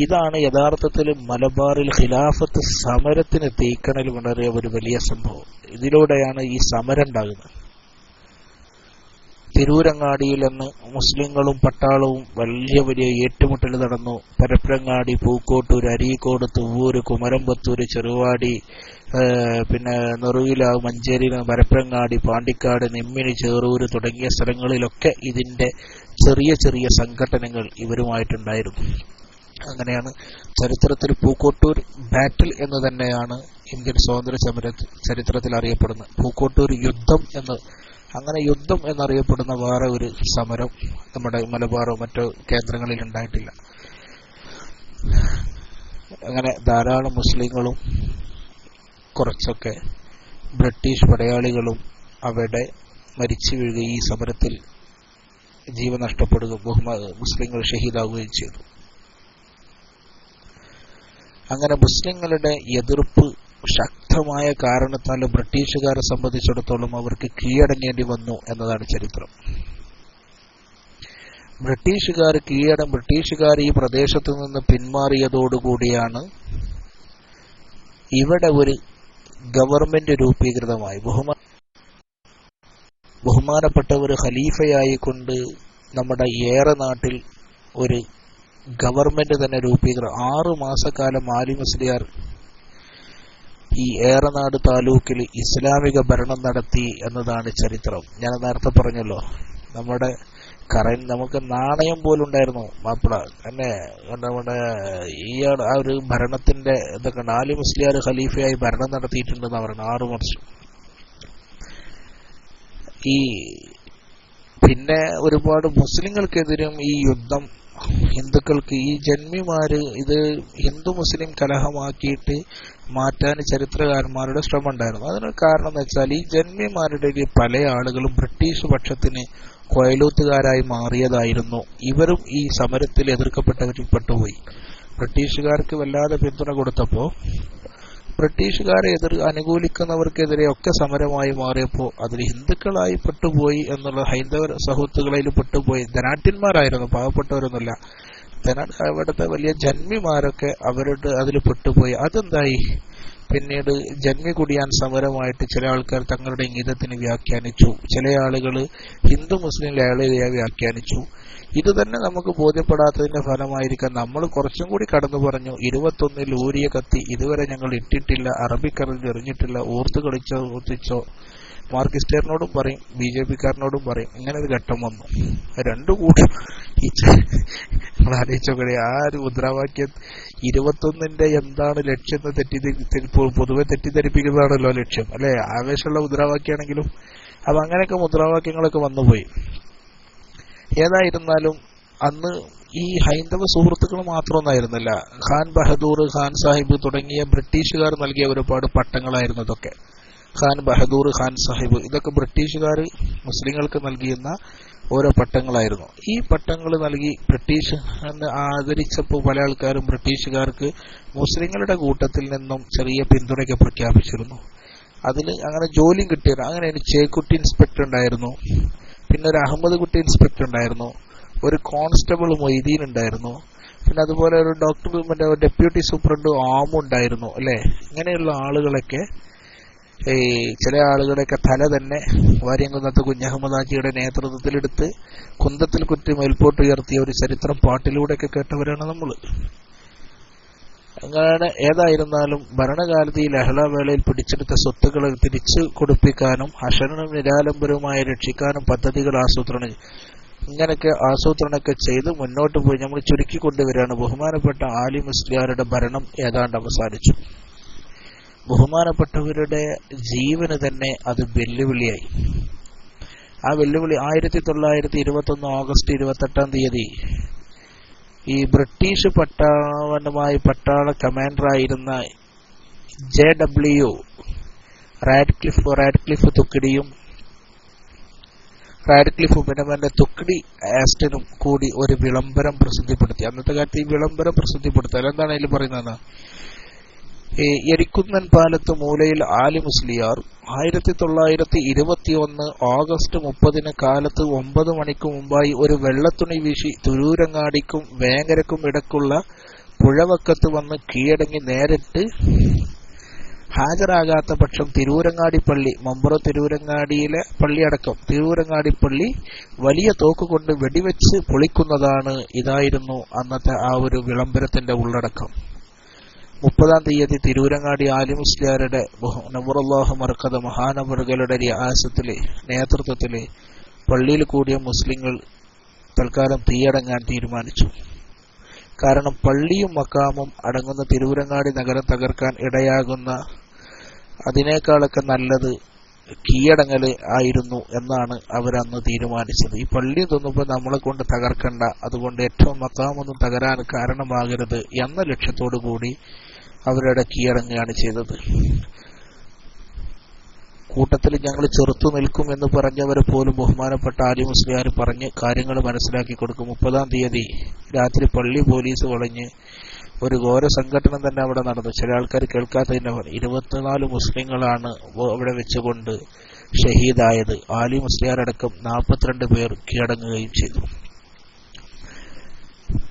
ഇതാണ് യഥാർത്ഥത്തിൽ മലബാറിൽ ഖിലാഫത്ത് സമരത്തിന് തീക്കണൽ കൊണ്ടറിയ ഒരു വലിയ സംഭവം. ഇതിലൂടെയാണ് ഈ സമരം ഉണ്ടാകുന്നത്. തിരൂരങ്ങാടിയിൽ നിന്ന് മുസ്ലിങ്ങളും പട്ടാളവും വലിയ വലിയ ഏറ്റുമുട്ടൽ നടന്നു. പരപ്പരങ്ങാടി, പൂക്കോട്ടൂർ, അരീക്കോട്, തുവ്വൂര്, കുമരമ്പത്തൂര്, ചെറുവാടി, പിന്നെ നെറുവിലാവ്, മഞ്ചേരി, പരപ്പരങ്ങാടി, പാണ്ടിക്കാട്, നെമ്മിനി, ചേറൂര് തുടങ്ങിയ സ്ഥലങ്ങളിലൊക്കെ ഇതിന്റെ ചെറിയ ചെറിയ സംഘടനകൾ ഇവരുമായിട്ടുണ്ടായിരുന്നു. അങ്ങനെയാണ് ചരിത്രത്തിൽ പൂക്കോട്ടൂർ ബാറ്റിൽ എന്ന് തന്നെയാണ് ഇന്ത്യൻ സ്വാതന്ത്ര്യ സമര ചരിത്രത്തിൽ അറിയപ്പെടുന്നത്. പൂക്കോട്ടൂർ യുദ്ധം എന്ന്, അങ്ങനെ യുദ്ധം എന്നറിയപ്പെടുന്ന വേറെ ഒരു സമരം നമ്മുടെ മലബാറോ മറ്റോ കേന്ദ്രങ്ങളിൽ ഉണ്ടായിട്ടില്ല. അങ്ങനെ ധാരാളം മുസ്ലിങ്ങളും കുറച്ചൊക്കെ ബ്രിട്ടീഷ് പടയാളികളും അവിടെ മരിച്ചു വീഴുകയും ഈ സമരത്തിൽ ജീവൻ നഷ്ടപ്പെടുകയും മുസ്ലിങ്ങൾ ഷഹീദാവുകയും ചെയ്തു. അങ്ങനെ മുസ്ലിങ്ങളുടെ എതിർപ്പ് ശക്തമായ കാരണത്താൽ ബ്രിട്ടീഷുകാരെ സംബന്ധിച്ചിടത്തോളം അവർക്ക് കീഴടങ്ങേണ്ടി വന്നു എന്നതാണ് ചരിത്രം. ബ്രിട്ടീഷുകാർ ഈ പ്രദേശത്തു നിന്ന് പിന്മാറിയതോടുകൂടിയാണ് ഇവിടെ ഒരു ഗവൺമെന്റ് രൂപീകൃതമായി. ബഹുമാനപ്പെട്ടവർ ഖലീഫയായിക്കൊണ്ട് നമ്മുടെ ഏറെ നാട്ടിൽ ഒരു ഗവൺമെന്റ് തന്നെ 6 മാസക്കാലം ആലി മുസ്ലിയാർ ഈ ഏറനാട് താലൂക്കിൽ ഇസ്ലാമിക ഭരണം നടത്തി എന്നതാണ് ചരിത്രം. ഞാൻ നേരത്തെ പറഞ്ഞല്ലോ, നമുക്ക് നാണയം പോലും ഉണ്ടായിരുന്നു മാപ്പിള തന്നെ. നമ്മുടെ ആ ഒരു ഭരണത്തിന്റെ ഇതൊക്കെ ആലി മുസ്ലിയാർ ഖലീഫയായി ഭരണം നടത്തിയിട്ടുണ്ടെന്ന് പറയുന്നത് 6 വർഷം. പിന്നെ ഒരുപാട് മുസ്ലിങ്ങൾക്കെതിരും ഈ യുദ്ധം, ഹിന്ദുക്കൾക്ക് ഈ ജന്മിമാര് ഇത് ഹിന്ദു മുസ്ലിം കലഹമാക്കിയിട്ട് മാറ്റാൻ ചരിത്രകാരന്മാരുടെ ശ്രമം ഉണ്ടായിരുന്നു. അതിന് കാരണം എന്ന് വെച്ചാൽ ഈ ജന്മിമാരുടെ പല ആളുകളും ബ്രിട്ടീഷ് പക്ഷത്തിന് കൊയലൂത്തുകാരായി മാറിയതായിരുന്നു. ഇവരും ഈ സമരത്തിൽ എതിർക്കപ്പെട്ടവരിൽ പെട്ടുപോയി. ബ്രിട്ടീഷുകാർക്ക് വല്ലാതെ പിന്തുണ കൊടുത്തപ്പോൾ ബ്രിട്ടീഷുകാരെ അനുകൂലിക്കുന്നവർക്കെതിരെ ഒക്കെ സമരമായി മാറിയപ്പോൾ അതിൽ ഹിന്ദുക്കളായി പെട്ടുപോയി എന്നുള്ള ഹൈന്ദവ സഹോദരങ്ങളിൽ പെട്ടുപോയി. ധനാഢ്യന്മാരായിരുന്നു, പാവപ്പെട്ടവരൊന്നുമില്ല. അവിടുത്തെ വലിയ ജന്മിമാരൊക്കെ അവരുടെ അതിൽ പെട്ടുപോയി. അതെന്തായി, പിന്നീട് ജന്മി കുടിയാൻ സമരമായിട്ട് ചില ആൾക്കാർ തങ്ങളുടെ ഇംഗിതത്തിന് വ്യാഖ്യാനിച്ചു, ചില ആളുകൾ ഹിന്ദു മുസ്ലിം ലയളതയെ വ്യാഖ്യാനിച്ചു. ഇത് തന്നെ നമുക്ക് ബോധ്യപ്പെടാത്തതിന്റെ ഫലമായിരിക്കാം നമ്മൾ കുറച്ചും കൂടി കടന്നു പറഞ്ഞു. 21 ഊരിയ കത്തി ഇതുവരെ ഞങ്ങൾ ഇട്ടിട്ടില്ല, അറബിക്കറിൽ എറിഞ്ഞിട്ടില്ല, ഓർത്ത് കളിച്ചോ ഒത്തിച്ചോ. മാർക്സിസ്റ്റുകാരനോടും പറയും, BJP-കാരനോടും പറയും. ഇങ്ങനെ ഒരു ഘട്ടം വന്നു. രണ്ടു കൂട്ടം നമ്മൾ ആലോചിച്ചോക്കണേ. ആ ഒരു മുദ്രാവാക്യം 21 എന്താണ് ലക്ഷ്യം എന്ന് പൊതുവെ തെറ്റിദ്ധരിപ്പിക്കുന്നതാണല്ലോ ലക്ഷ്യം, അല്ലെ? ആവേശമുള്ള മുദ്രാവാക്യാണെങ്കിലും അപ്പൊ അങ്ങനെയൊക്കെ മുദ്രാവാക്യങ്ങളൊക്കെ വന്നുപോയി. ഏതായിരുന്നാലും അന്ന് ഈ ഹൈന്ദവ സുഹൃത്തുക്കൾ മാത്രമൊന്നായിരുന്നില്ല. ഖാൻ ബഹദൂർ, ഖാൻ സാഹിബ് തുടങ്ങിയ ബ്രിട്ടീഷുകാർ നൽകിയ ഒരുപാട് പട്ടങ്ങളായിരുന്നു ഇതൊക്കെ. ഖാൻ ബഹദൂർ, ഖാൻ സാഹിബ് ഇതൊക്കെ ബ്രിട്ടീഷുകാർ മുസ്ലിങ്ങൾക്ക് നൽകിയിരുന്ന ഓരോ പട്ടങ്ങളായിരുന്നു. ഈ പട്ടങ്ങൾ നൽകി ബ്രിട്ടീഷ് ആദരിച്ചപ്പോൾ പല ആൾക്കാരും ബ്രിട്ടീഷുകാർക്ക് മുസ്ലിങ്ങളുടെ കൂട്ടത്തിൽ നിന്നും ചെറിയ പിന്തുണയൊക്കെ പ്രഖ്യാപിച്ചിരുന്നു. അതിൽ അങ്ങനെ ജോലിയും കിട്ടിയത്. അങ്ങനെ ഒരു ചേക്കുട്ടി ഇൻസ്പെക്ടർ ഉണ്ടായിരുന്നു, പിന്നെ ഒരു അഹമ്മദ് കുട്ടി ഇൻസ്പെക്ടർ ഉണ്ടായിരുന്നു, ഒരു കോൺസ്റ്റബിൾ മൊയ്തീൻ ഉണ്ടായിരുന്നു, പിന്നെ അതുപോലെ ഒരു ഡെപ്യൂട്ടി സൂപ്രണ്ട് ആമുണ്ടായിരുന്നു, അല്ലെ? ഇങ്ങനെയുള്ള ആളുകളൊക്കെ ചില ആളുകളൊക്കെ തല തന്നെ വാര്യംകുന്നത്ത് കുഞ്ഞഹമ്മദ് ഹാജിയുടെ നേതൃത്വത്തിലെടുത്ത് കുന്തത്തിൽ കുറ്റി മേൽപോട്ട് ഉയർത്തിയ ഒരു ചരിത്രം പാട്ടിലൂടെയൊക്കെ കേട്ടവരാണ് നമ്മൾ. അങ്ങനെ ഏതായിരുന്നാലും ഭരണകാലത്ത് ഈ ലഹളവേളയിൽ പിടിച്ചെടുത്ത സ്വത്തുക്കൾ തിരിച്ചു കൊടുപ്പിക്കാനും ഹഷനും നിരാലംബരവുമായി രക്ഷിക്കാനും പദ്ധതികൾ ഇങ്ങനെയൊക്കെ ആസൂത്രണമൊക്കെ ചെയ്ത് മുന്നോട്ട് പോയി നമ്മൾ ചുരുക്കിക്കൊണ്ടുവരികയാണ്. ബഹുമാനപ്പെട്ട ആലി മുസ്ലിയാരുടെ ഭരണം ഏതാണ്ട് അവസാനിച്ചു. ബഹുമാനപ്പെട്ടവരുടെ ജീവന് തന്നെ അത് വെല്ലുവിളിയായി. ആ വെല്ലുവിളി 1921 ഓഗസ്റ്റ് 28 ഈ ബ്രിട്ടീഷ് പട്ടാള കമാൻഡറായിരുന്ന JW റാഡ്ക്ലിഫ് തുക്കിഡിയും പിന്നെ തുക്കിഡി ആസ്റ്റനും കൂടി ഒരു വിളംബരം പ്രസിദ്ധപ്പെടുത്തി. അന്നത്തെ കാലത്ത് ഈ വിളംബരം പ്രസിദ്ധപ്പെടുത്താൻ എന്താണ് അതിൽ പറയുന്നത്? എരിക്കുന്നൻ പാലത്ത് മൂലയിൽ ആലി മുസ്ലിയാർ 1921 ഓഗസ്റ്റ് 30 കാലത്ത് 9 മണിക്ക് മുമ്പായി ഒരു വെള്ളത്തുണി വീശി തിരൂരങ്ങാടിക്കും വേങ്ങരക്കും ഇടക്കുള്ള പുഴവക്കത്ത് വന്ന് കീഴടങ്ങി നേരിട്ട് ഹാജരാകാത്ത പക്ഷം തിരൂരങ്ങാടി പള്ളി, മമ്പുറം തിരൂരങ്ങാടിയിലെ പള്ളിയടക്കം തിരൂരങ്ങാടി പള്ളി വലിയ തോക്കുകൊണ്ട് വെടിവെച്ച് പൊളിക്കുന്നതാണ്. ഇതായിരുന്നു അന്നത്തെ ആ ഒരു വിളംബരത്തിന്റെ ഉള്ളടക്കം. 30-ാം തീയതി തിരൂരങ്ങാടി ആലി മുസ്ലിയാരുടെ നവറുല്ലാഹു മർക്കദ മഹാനവറുകളുടെ റിയാസത്തിലെ നേതൃത്വത്തിലെ പള്ളിയിൽ കൂടിയ മുസ്ലിങ്ങൾ തൽക്കാലം തീയടങ്ങാൻ തീരുമാനിച്ചു. കാരണം പള്ളിയും മക്കാമും അടങ്ങുന്ന തിരൂരങ്ങാടി നഗരം തകർക്കാൻ ഇടയാകുന്ന അതിനേക്കാളൊക്കെ നല്ലത് കീഴടങ്ങല് ആയിരുന്നു എന്നാണ് അവരന്ന് തീരുമാനിച്ചത്. ഈ പള്ളി തോന്നുമ്പോൾ നമ്മളെ കൊണ്ട് തകർക്കണ്ട, അതുകൊണ്ട് ഏറ്റവും മക്കാമൊന്നും തകരാൻ കാരണമാകരുത് എന്ന ലക്ഷ്യത്തോടു കൂടി അവരുടെ കീഴടങ്ങുകയാണ് ചെയ്തത്. കൂട്ടത്തിൽ ഞങ്ങൾ ചെറുത്തു നിൽക്കും എന്ന് പറഞ്ഞവരെ പോലും ബഹുമാനപ്പെട്ട ആലി മുസ്ലിയാർ പറഞ്ഞ് കാര്യങ്ങൾ മനസ്സിലാക്കി കൊടുക്കും. 30-ാം തീയതി രാത്രി പള്ളി പോലീസ് വളഞ്ഞ് ഒരു ഘോര സംഘടന തന്നെ അവിടെ നടന്നു. ചില ആൾക്കാർ കേൾക്കാത്തതിന്റെ 24 മുസ്ലിങ്ങളാണ് അവിടെ വെച്ചുകൊണ്ട് ഷഹീദായത്. ആലി മുസ്ലിയാരടക്കം 42 പേർ കീഴടങ്ങുകയും ചെയ്തു.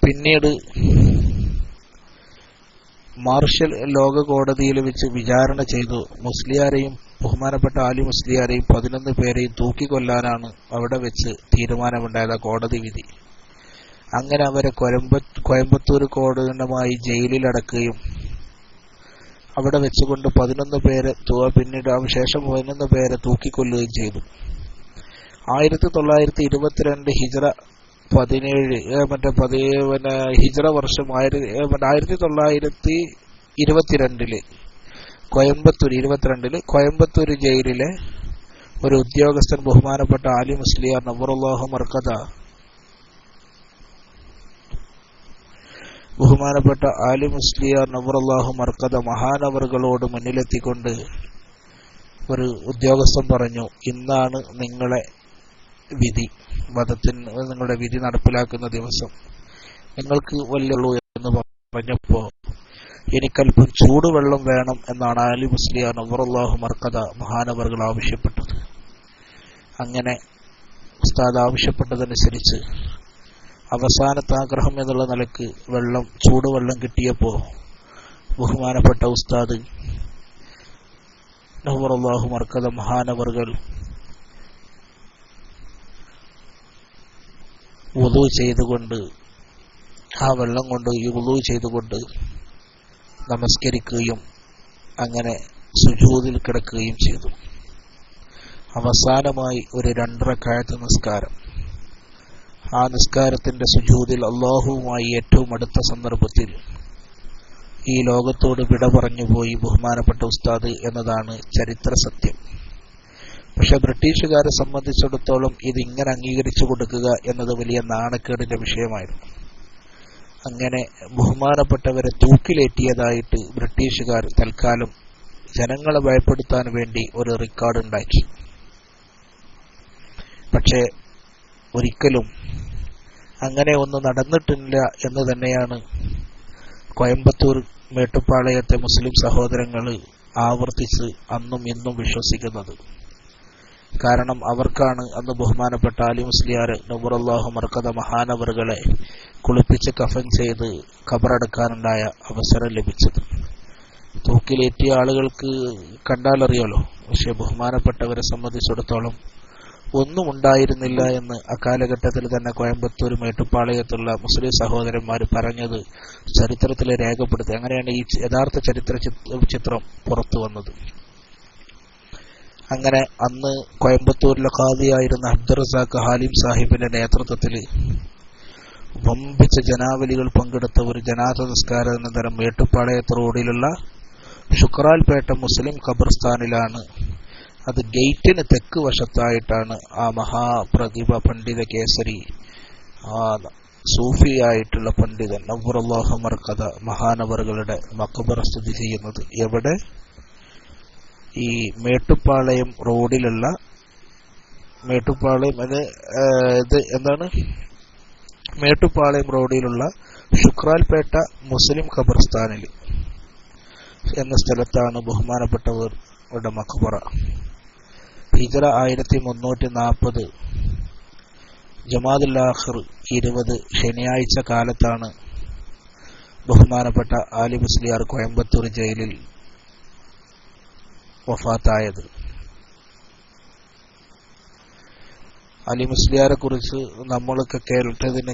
പിന്നീട് മാർഷൽ ലോക കോടതിയിൽ വെച്ച് വിചാരണ ചെയ്തു. മുസ്ലിയാരെയും ബഹുമാനപ്പെട്ട ആലി മുസ്ലിയാരെയും 11 പേരെയും തൂക്കിക്കൊല്ലാനാണ് അവിടെ വെച്ച് തീരുമാനമുണ്ടായത്, കോടതി വിധി. അങ്ങനെ അവരെ കോയമ്പത്തൂർ കോടതിയുമായി ജയിലിലടക്കുകയും അവിടെ വെച്ചുകൊണ്ട് 11 പേരെ പിന്നീട് ശേഷം 11 പേരെ തൂക്കിക്കൊല്ലുകയും ചെയ്തു. 1922 ഹിജ്റ 17 ഹിജ്റ വർഷം 1922 കോയമ്പത്തൂർ ജയിലിലെ ഒരു ഉദ്യോഗസ്ഥൻ ബഹുമാനപ്പെട്ട ആലി മുസ്ലിയാർ നവറുല്ലാഹു മർക്കദ മഹാനവറുകളോട് മുന്നിലെത്തിക്കൊണ്ട് ഒരു ഉദ്യോഗസ്ഥൻ പറഞ്ഞു, ഇന്നാണ് നിങ്ങളെ വിധി, നിങ്ങളുടെ വിധി നടപ്പിലാക്കുന്ന ദിവസം. നിങ്ങൾക്ക് വല്ലുള്ളൂ എന്ന് പറഞ്ഞപ്പോ എനിക്കല്പം ചൂടുവെള്ളം വേണം എന്നാണ് ആലി മുസ്ലിയാർ നവറുല്ലാഹു മർക്കദ മഹാനവറുകൾ ആവശ്യപ്പെട്ടത്. അങ്ങനെ ഉസ്താദ് ആവശ്യപ്പെട്ടതനുസരിച്ച് അവസാനത്തെ ആഗ്രഹം എന്നുള്ള നിലക്ക് ചൂടുവെള്ളം കിട്ടിയപ്പോ ബഹുമാനപ്പെട്ട ഉസ്താദ് നവറുല്ലാഹു മർക്കദ മഹാനവറുകൾ വുളു ചെയ്തുകൊണ്ട് ആ വെള്ളം കൊണ്ട് വുളു ചെയ്തുകൊണ്ട് നമസ്കരിക്കുകയും അങ്ങനെ സുജൂദിൽ കിടക്കുകയും ചെയ്തു. അവസാനമായി ഒരു 2 റക്അത്ത് നിസ്കാരം. ആ നിസ്കാരത്തിന്റെ സുജൂദിൽ അല്ലാഹുവുമായി ഏറ്റവും അടുത്ത സന്ദർഭത്തിൽ ഈ ലോകത്തോട് വിട പറഞ്ഞുപോയി ബഹുമാനപ്പെട്ട ഉസ്താദ് എന്നതാണ് ചരിത്ര സത്യം. പക്ഷെ ബ്രിട്ടീഷുകാരെ സംബന്ധിച്ചിടത്തോളം ഇതിങ്ങനെ അംഗീകരിച്ചു കൊടുക്കുക എന്നത് വലിയ നാണക്കേടിന്റെ വിഷയമായിരുന്നു. അങ്ങനെ ബഹുമാനപ്പെട്ടവരെ തൂക്കിലേറ്റിയതായിട്ട് ബ്രിട്ടീഷുകാർ തൽക്കാലം ജനങ്ങളെ ഭയപ്പെടുത്താൻ വേണ്ടി ഒരു റെക്കോർഡ് ഉണ്ടാക്കി. പക്ഷേ ഒരിക്കലും അങ്ങനെ ഒന്നും നടന്നിട്ടില്ല എന്ന് തന്നെയാണ് കോയമ്പത്തൂർ മേട്ടുപ്പാളയത്തെ മുസ്ലിം സഹോദരങ്ങൾ ആവർത്തിച്ച് അന്നും ഇന്നും വിശ്വസിക്കുന്നത്. കാരണം അവർക്കാണ് അന്ന് ബഹുമാനപ്പെട്ട ആലി മുസ്ലിയാർ നവറുല്ലാഹു മർക്കദ മഹാനവറുകളെ കുളിപ്പിച്ച് കഫൻ ചെയ്ത് ഖബറടക്കാനുണ്ടായ അവസരം ലഭിച്ചത്. തൂക്കിലേറ്റിയ ആളുകൾക്ക് കണ്ടാലറിയാലോ, പക്ഷെ ബഹുമാനപ്പെട്ടവരെ സംബന്ധിച്ചിടത്തോളം ഒന്നും ഉണ്ടായിരുന്നില്ല എന്ന് അക്കാലഘട്ടത്തിൽ തന്നെ കോയമ്പത്തൂർ മേട്ടുപ്പാളയത്തുള്ള മുസ്ലിം സഹോദരന്മാർ പറഞ്ഞത് ചരിത്രത്തിൽ രേഖപ്പെടുത്തി. അങ്ങനെയാണ് ഈ യഥാർത്ഥ ചരിത്ര ചിത്രം പുറത്തു വന്നത്. അങ്ങനെ അന്ന് കോയമ്പത്തൂരിലെ ഖാദിയായിരുന്ന അബ്ദുർ റസാഖ് ഹാലിം സാഹിബിന്റെ നേതൃത്വത്തിൽ വമ്പിച്ച ജനാവലികൾ പങ്കെടുത്ത ഒരു ജനാസ നിസ്കാരാനന്തരം മേട്ടുപ്പാളയത്ത് റോഡിലുള്ള ശുക്രാൽപേട്ട മുസ്ലിം ഖബർസ്ഥാനിലാണ്, അത് ഗേറ്റിന് തെക്ക് വശത്തായിട്ടാണ് ആ മഹാപ്രതിഭ പണ്ഡിത കേസരി സൂഫിയായിട്ടുള്ള പണ്ഡിതൻ നവറുല്ലാഹു മർക്കദ മഹാനവറുകളുടെ മഖബറ സ്ഥിതി ചെയ്യുന്നത്. എവിടെ? ഈ മേട്ടുപ്പാളയം റോഡിലുള്ള മേട്ടുപ്പാളയം റോഡിലുള്ള ശുക്രാൽപേട്ട മുസ്ലിം ഖബർസ്ഥാനിൽ. എന്ന സ്ഥലത്താണ് ബഹുമാനപ്പെട്ടവരുടെ മഖ്ബറ. ഹിജ്റ 1340 ജമാദുൽ ആഖിർ 20 ശനിയാഴ്ച കാലത്താണ് ബഹുമാനപ്പെട്ട ആലി മുസ്ലിയാർ കോയമ്പത്തൂർ ജയിലിൽ വഫാത്തായത്. അലി മുസ്ലിയാരെ കുറിച്ച് നമ്മളൊക്കെ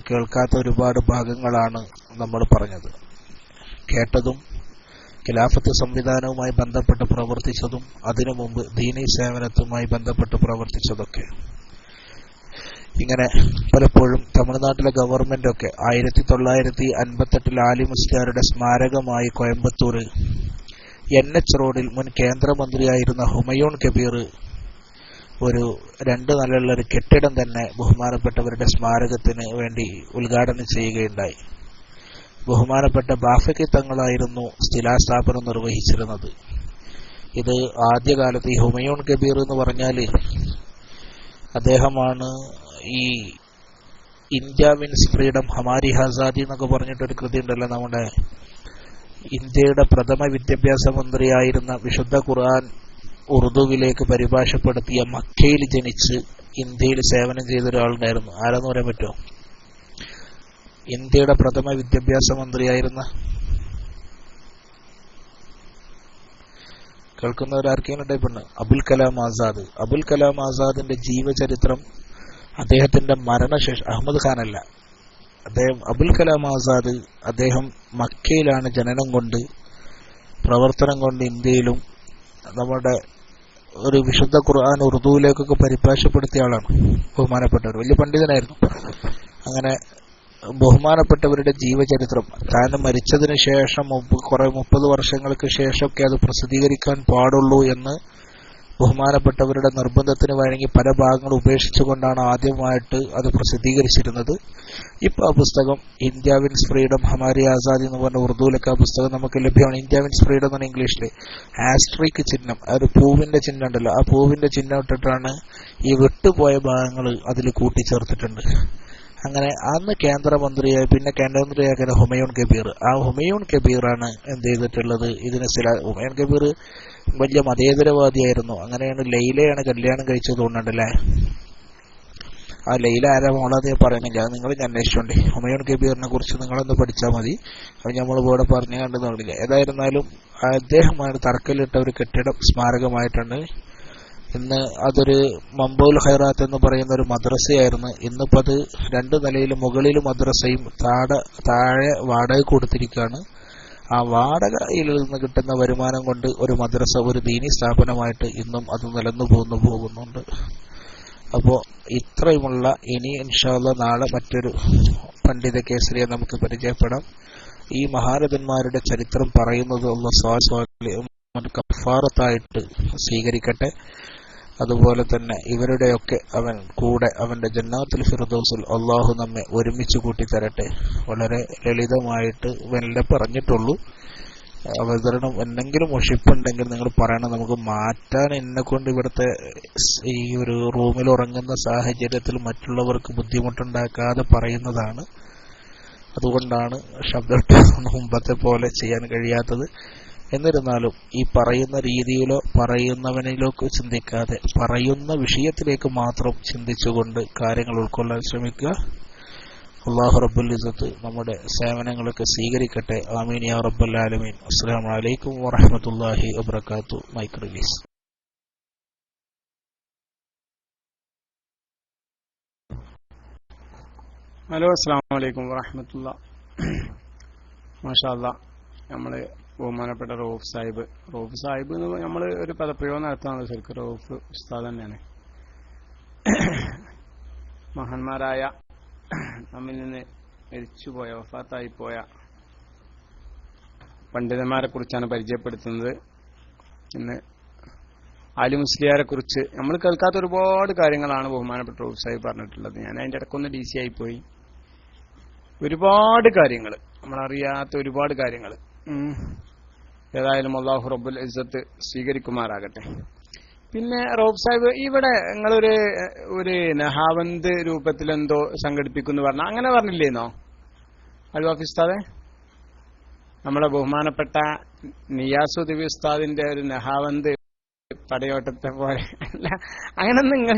കേൾക്കാത്ത ഒരുപാട് ഭാഗങ്ങളാണ് നമ്മൾ പറഞ്ഞത്. കേട്ടതും ഖിലാഫത്ത് സംവിധാനവുമായി ബന്ധപ്പെട്ട് പ്രവർത്തിച്ചതും അതിനു മുമ്പ് ദീനീ സേവനത്തുമായി ബന്ധപ്പെട്ട് പ്രവർത്തിച്ചതൊക്കെ. ഇങ്ങനെ പലപ്പോഴും തമിഴ്നാട്ടിലെ ഗവൺമെന്റൊക്കെ 1958 ആലി മുസ്ലിയാരുടെ സ്മാരകമായി കോയമ്പത്തൂർ NH റോഡിൽ മുൻ കേന്ദ്രമന്ത്രിയായിരുന്ന ഹുമയൂൺ കബീർ ഒരു 2 നിലയുള്ള ഒരു കെട്ടിടം തന്നെ ബഹുമാനപ്പെട്ടവരുടെ സ്മാരകത്തിന് വേണ്ടി ഉദ്ഘാടനം ചെയ്യുകയുണ്ടായി. ബഹുമാനപ്പെട്ട ബാഫക്കി തങ്ങളായിരുന്നു ശിലാസ്ഥാപനം നിർവഹിച്ചിരുന്നത്. ഇത് ആദ്യകാലത്ത് ഈ ഹുമയൂൺ കബീർ എന്ന് പറഞ്ഞാൽ അദ്ദേഹമാണ് ഈ ഇന്ത്യ വിൻസ് ഫ്രീഡം ഹമാരി ആസാദി എന്നൊക്കെ പറഞ്ഞിട്ടൊരു കൃതി ഉണ്ടല്ലോ. നമ്മുടെ ഇന്ത്യയുടെ പ്രഥമ വിദ്യാഭ്യാസ മന്ത്രിയായിരുന്ന വിശുദ്ധ ഖുർആൻ ഉറുദുവിലേക്ക് പരിഭാഷപ്പെടുത്തിയ മക്കയിൽ ജനിച്ച് ഇന്ത്യയിൽ സേവനം ചെയ്ത ഒരാളുണ്ടായിരുന്നു. ആരെന്ന് പറയാൻ പറ്റുമോ? ഇന്ത്യയുടെ പ്രഥമ വിദ്യാഭ്യാസ മന്ത്രിയായിരുന്ന, കേൾക്കുന്നവരാർക്കെങ്കിലും ടൈപ്പുണ്ട്, അബുൽ കലാം ആസാദ്. അബുൽ കലാം ആസാദിന്റെ ജീവചരിത്രം അദ്ദേഹത്തിന്റെ മരണശേഷം, അഹമ്മദ് ഖാൻ അല്ല, അദ്ദേഹം അബുൽ കലാം ആസാദ് അദ്ദേഹം മക്കയിലാണ് ജനനം കൊണ്ട് പ്രവർത്തനം കൊണ്ട് ഇന്ത്യയിലും നമ്മുടെ ഒരു വിശുദ്ധ ഖുർആൻ ഉറുദുവിലേക്കൊക്കെ പരിഭാഷപ്പെടുത്തിയ ആളാണ്. ബഹുമാനപ്പെട്ടവർ വലിയ പണ്ഡിതനായിരുന്നു. അങ്ങനെ ബഹുമാനപ്പെട്ടവരുടെ ജീവചരിത്രം താൻ മരിച്ചതിന് ശേഷം 30 വർഷങ്ങൾക്ക് ശേഷമൊക്കെ അത് പ്രസിദ്ധീകരിക്കാൻ പാടുള്ളൂ എന്ന് ബഹുമാനപ്പെട്ടവരുടെ നിർബന്ധത്തിന് വഴങ്ങി പല ഭാഗങ്ങൾ ഉപേക്ഷിച്ചുകൊണ്ടാണ് ആദ്യമായിട്ട് അത് പ്രസിദ്ധീകരിച്ചിരുന്നത്. ഇപ്പോൾ ആ പുസ്തകം ഇന്ത്യ വിൻസ് ഫ്രീഡം ഹമാരി ആസാദി എന്ന് പറഞ്ഞ ഉറുദുവിലൊക്കെ ആ പുസ്തകം നമുക്ക് ലഭ്യമാണ്. ഇന്ത്യ വിൻസ് ഫ്രീഡം എന്ന് പറഞ്ഞ ഇംഗ്ലീഷിൽ ആസ്ട്രിക് ചിഹ്നം, ഒരു പൂവിന്റെ ചിഹ്നം ഉണ്ടല്ലോ, ആ പൂവിന്റെ ചിഹ്നം ഇട്ടിട്ടാണ് ഈ വിട്ടുപോയ ഭാഗങ്ങൾ അതിൽ കൂട്ടിച്ചേർത്തിട്ടുണ്ട്. അങ്ങനെ അന്ന് കേന്ദ്രമന്ത്രിയായി, പിന്നെ കേന്ദ്രമന്ത്രിയാക്കിയ ഹുമയൂൺ കബീർ. ആ ഹുമയൂൺ കബീറാണ് എന്ത് ചെയ്തിട്ടുള്ളത്, ഇതിന് ഹുമയൂൺ കബീർ വലിയ മതേതരവാദിയായിരുന്നു. അങ്ങനെയാണ് ലൈലയാണ് കല്യാണം കഴിച്ചത് തോന്നുന്നുണ്ടല്ലേ. ആ ലൈല ആരാ മോളത് പറയുന്നില്ല, അത് നിങ്ങൾ അന്വേഷിച്ചോണ്ടേ. ഹുമയൂൺ കബീറിനെ കുറിച്ച് നിങ്ങളൊന്ന് പഠിച്ചാൽ മതി. അത് നമ്മൾ ഇവിടെ പറഞ്ഞു കണ്ടെന്നില്ല. ഏതായിരുന്നാലും അദ്ദേഹമാണ് തറക്കല്ലിട്ട ഒരു കെട്ടിടം സ്മാരകമായിട്ടാണ്. ഇന്ന് അതൊരു മംബൗൽ ഖൈറാത്ത് എന്ന് പറയുന്ന ഒരു മദ്രസയായിരുന്നു. ഇന്നിപ്പോൾ അത് 2 നിലയിൽ മുകളിൽ മദ്രസയും താഴെ വാടക കൊടുത്തിരിക്കുകയാണ്. ആ വാടകയിൽ നിന്ന് കിട്ടുന്ന വരുമാനം കൊണ്ട് ഒരു മദ്രസ, ഒരു ദീനി സ്ഥാപനമായിട്ട് ഇന്നും അത് നിലന്നു പോകുന്നുണ്ട്. അപ്പോൾ ഇത്രയുമുള്ള, ഇനി ഇൻഷാ അല്ലാഹ് നാളെ മറ്റൊരു പണ്ഡിത കേസരിയെ നമുക്ക് പരിചയപ്പെടാം. ഈ മഹാരഥന്മാരുടെ ചരിത്രം പറയുന്നത് അല്ലാഹ് കഫാറത്തായിട്ട് സ്വീകരിക്കട്ടെ. അതുപോലെ തന്നെ ഇവരുടെയൊക്കെ അവൻ കൂടെ അവന്റെ ജന്നാത്തുൽ ഫിർദൗസിൽ അള്ളാഹു നമ്മെ ഒരുമിച്ച് കൂട്ടിത്തരട്ടെ. വളരെ ലളിതമായിട്ട് വെല്ലെ പറഞ്ഞിട്ടുള്ളൂ. അവതരണം എന്തെങ്കിലും ഒഷിപ്പുണ്ടെങ്കിൽ നിങ്ങൾ പറയണം, നമുക്ക് മാറ്റാൻ. എന്നെ കൊണ്ട് ഇവിടുത്തെ ഈ ഒരു റൂമിൽ ഉറങ്ങുന്ന സാഹചര്യത്തിൽ മറ്റുള്ളവർക്ക് ബുദ്ധിമുട്ടുണ്ടാക്കാതെ പറയുന്നതാണ്. അതുകൊണ്ടാണ് ശബ്ദം മുമ്പത്തെ പോലെ ചെയ്യാൻ കഴിയാത്തത്. എന്നിരുന്നാലും ഈ പറയുന്ന രീതിയിലോ പറയുന്നവനിലോ ചിന്തിക്കാതെ പറയുന്ന വിഷയത്തിലേക്ക് മാത്രം ചിന്തിച്ചുകൊണ്ട് കാര്യങ്ങൾ ഉൾക്കൊള്ളാൻ ശ്രമിക്കുക. അല്ലാഹു റബ്ബുൽ ഇസ്സത്ത് നമ്മുടെ സേവനങ്ങളൊക്കെ സ്വീകരിക്കട്ടെ. ആമീൻ യാ റബ്ബൽ ആലമീൻ. അസ്സലാമു അലൈക്കും വറഹ്മത്തുള്ളാഹി വബറകാതുഹു. Mic release. ഹലോ, അസ്സലാമു അലൈക്കും വറഹ്മത്തുള്ളാഹി. മാഷാ അല്ലാഹ്, നമ്മൾ ബഹുമാനപ്പെട്ട റൌഫ് സാഹിബ് എന്ന് നമ്മൾ ഒരു പദപ്രയോഗം നടത്താനുള്ള ശരിക്കും റൌഫ് ഉസ്താദ് തന്നെയാണ്. മഹാന്മാരായ നമ്മിൽ നിന്ന് മരിച്ചുപോയ, വഫാത്തായിപ്പോയ പണ്ഡിതന്മാരെ കുറിച്ചാണ് പരിചയപ്പെടുത്തുന്നത്. ഇന്ന് ആലി മുസ്ലിയാരെ കുറിച്ച് നമ്മൾ കേൾക്കാത്ത ഒരുപാട് കാര്യങ്ങളാണ് ബഹുമാനപ്പെട്ട റൌഫ് സാഹിബ് പറഞ്ഞിട്ടുള്ളത്. ഞാൻ അതിൻ്റെ ഇടയ്ക്കൊന്ന് DC ആയിപ്പോയി. ഒരുപാട് കാര്യങ്ങൾ, നമ്മളറിയാത്ത ഒരുപാട് കാര്യങ്ങൾ. ഏതായാലും അല്ലാഹു റബ്ബുൽ ഇസ്സത്ത് സ്വീകരിക്കുമാറാകട്ടെ. പിന്നെ റൌഫ് സാഹിബ്, ഇവിടെ നിങ്ങളൊരു നഹാവന്ത് രൂപത്തിലെന്തോ സംഘടിപ്പിക്കുന്നു പറഞ്ഞ, അങ്ങനെ പറഞ്ഞില്ലേന്നോ അൽവാഫ് ഉസ്താദെ? നമ്മളെ ബഹുമാനപ്പെട്ട നിയാസുദ്ദീൻ ഉസ്താദിന്റെ ഒരു നഹാവന്ത് പടയോട്ടത്തെ പോലെ അല്ല, അങ്ങനെ നിങ്ങൾ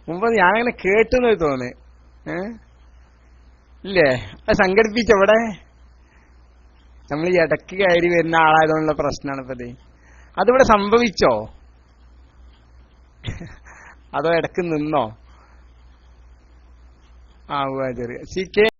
മുമ്പ് ഞാനങ്ങനെ കേട്ടെന്ന് തോന്നി. ഇല്ലേ, അത് സംഘടിപ്പിച്ചവിടെ നമ്മൾ ഈ ഇടയ്ക്ക് കയറി വരുന്ന ആളായതുകൊണ്ടുള്ള പ്രശ്നമാണ് ഇപ്പത്. അതിവിടെ സംഭവിച്ചോ അതോ ഇടയ്ക്ക് നിന്നോ? ചെറിയ CK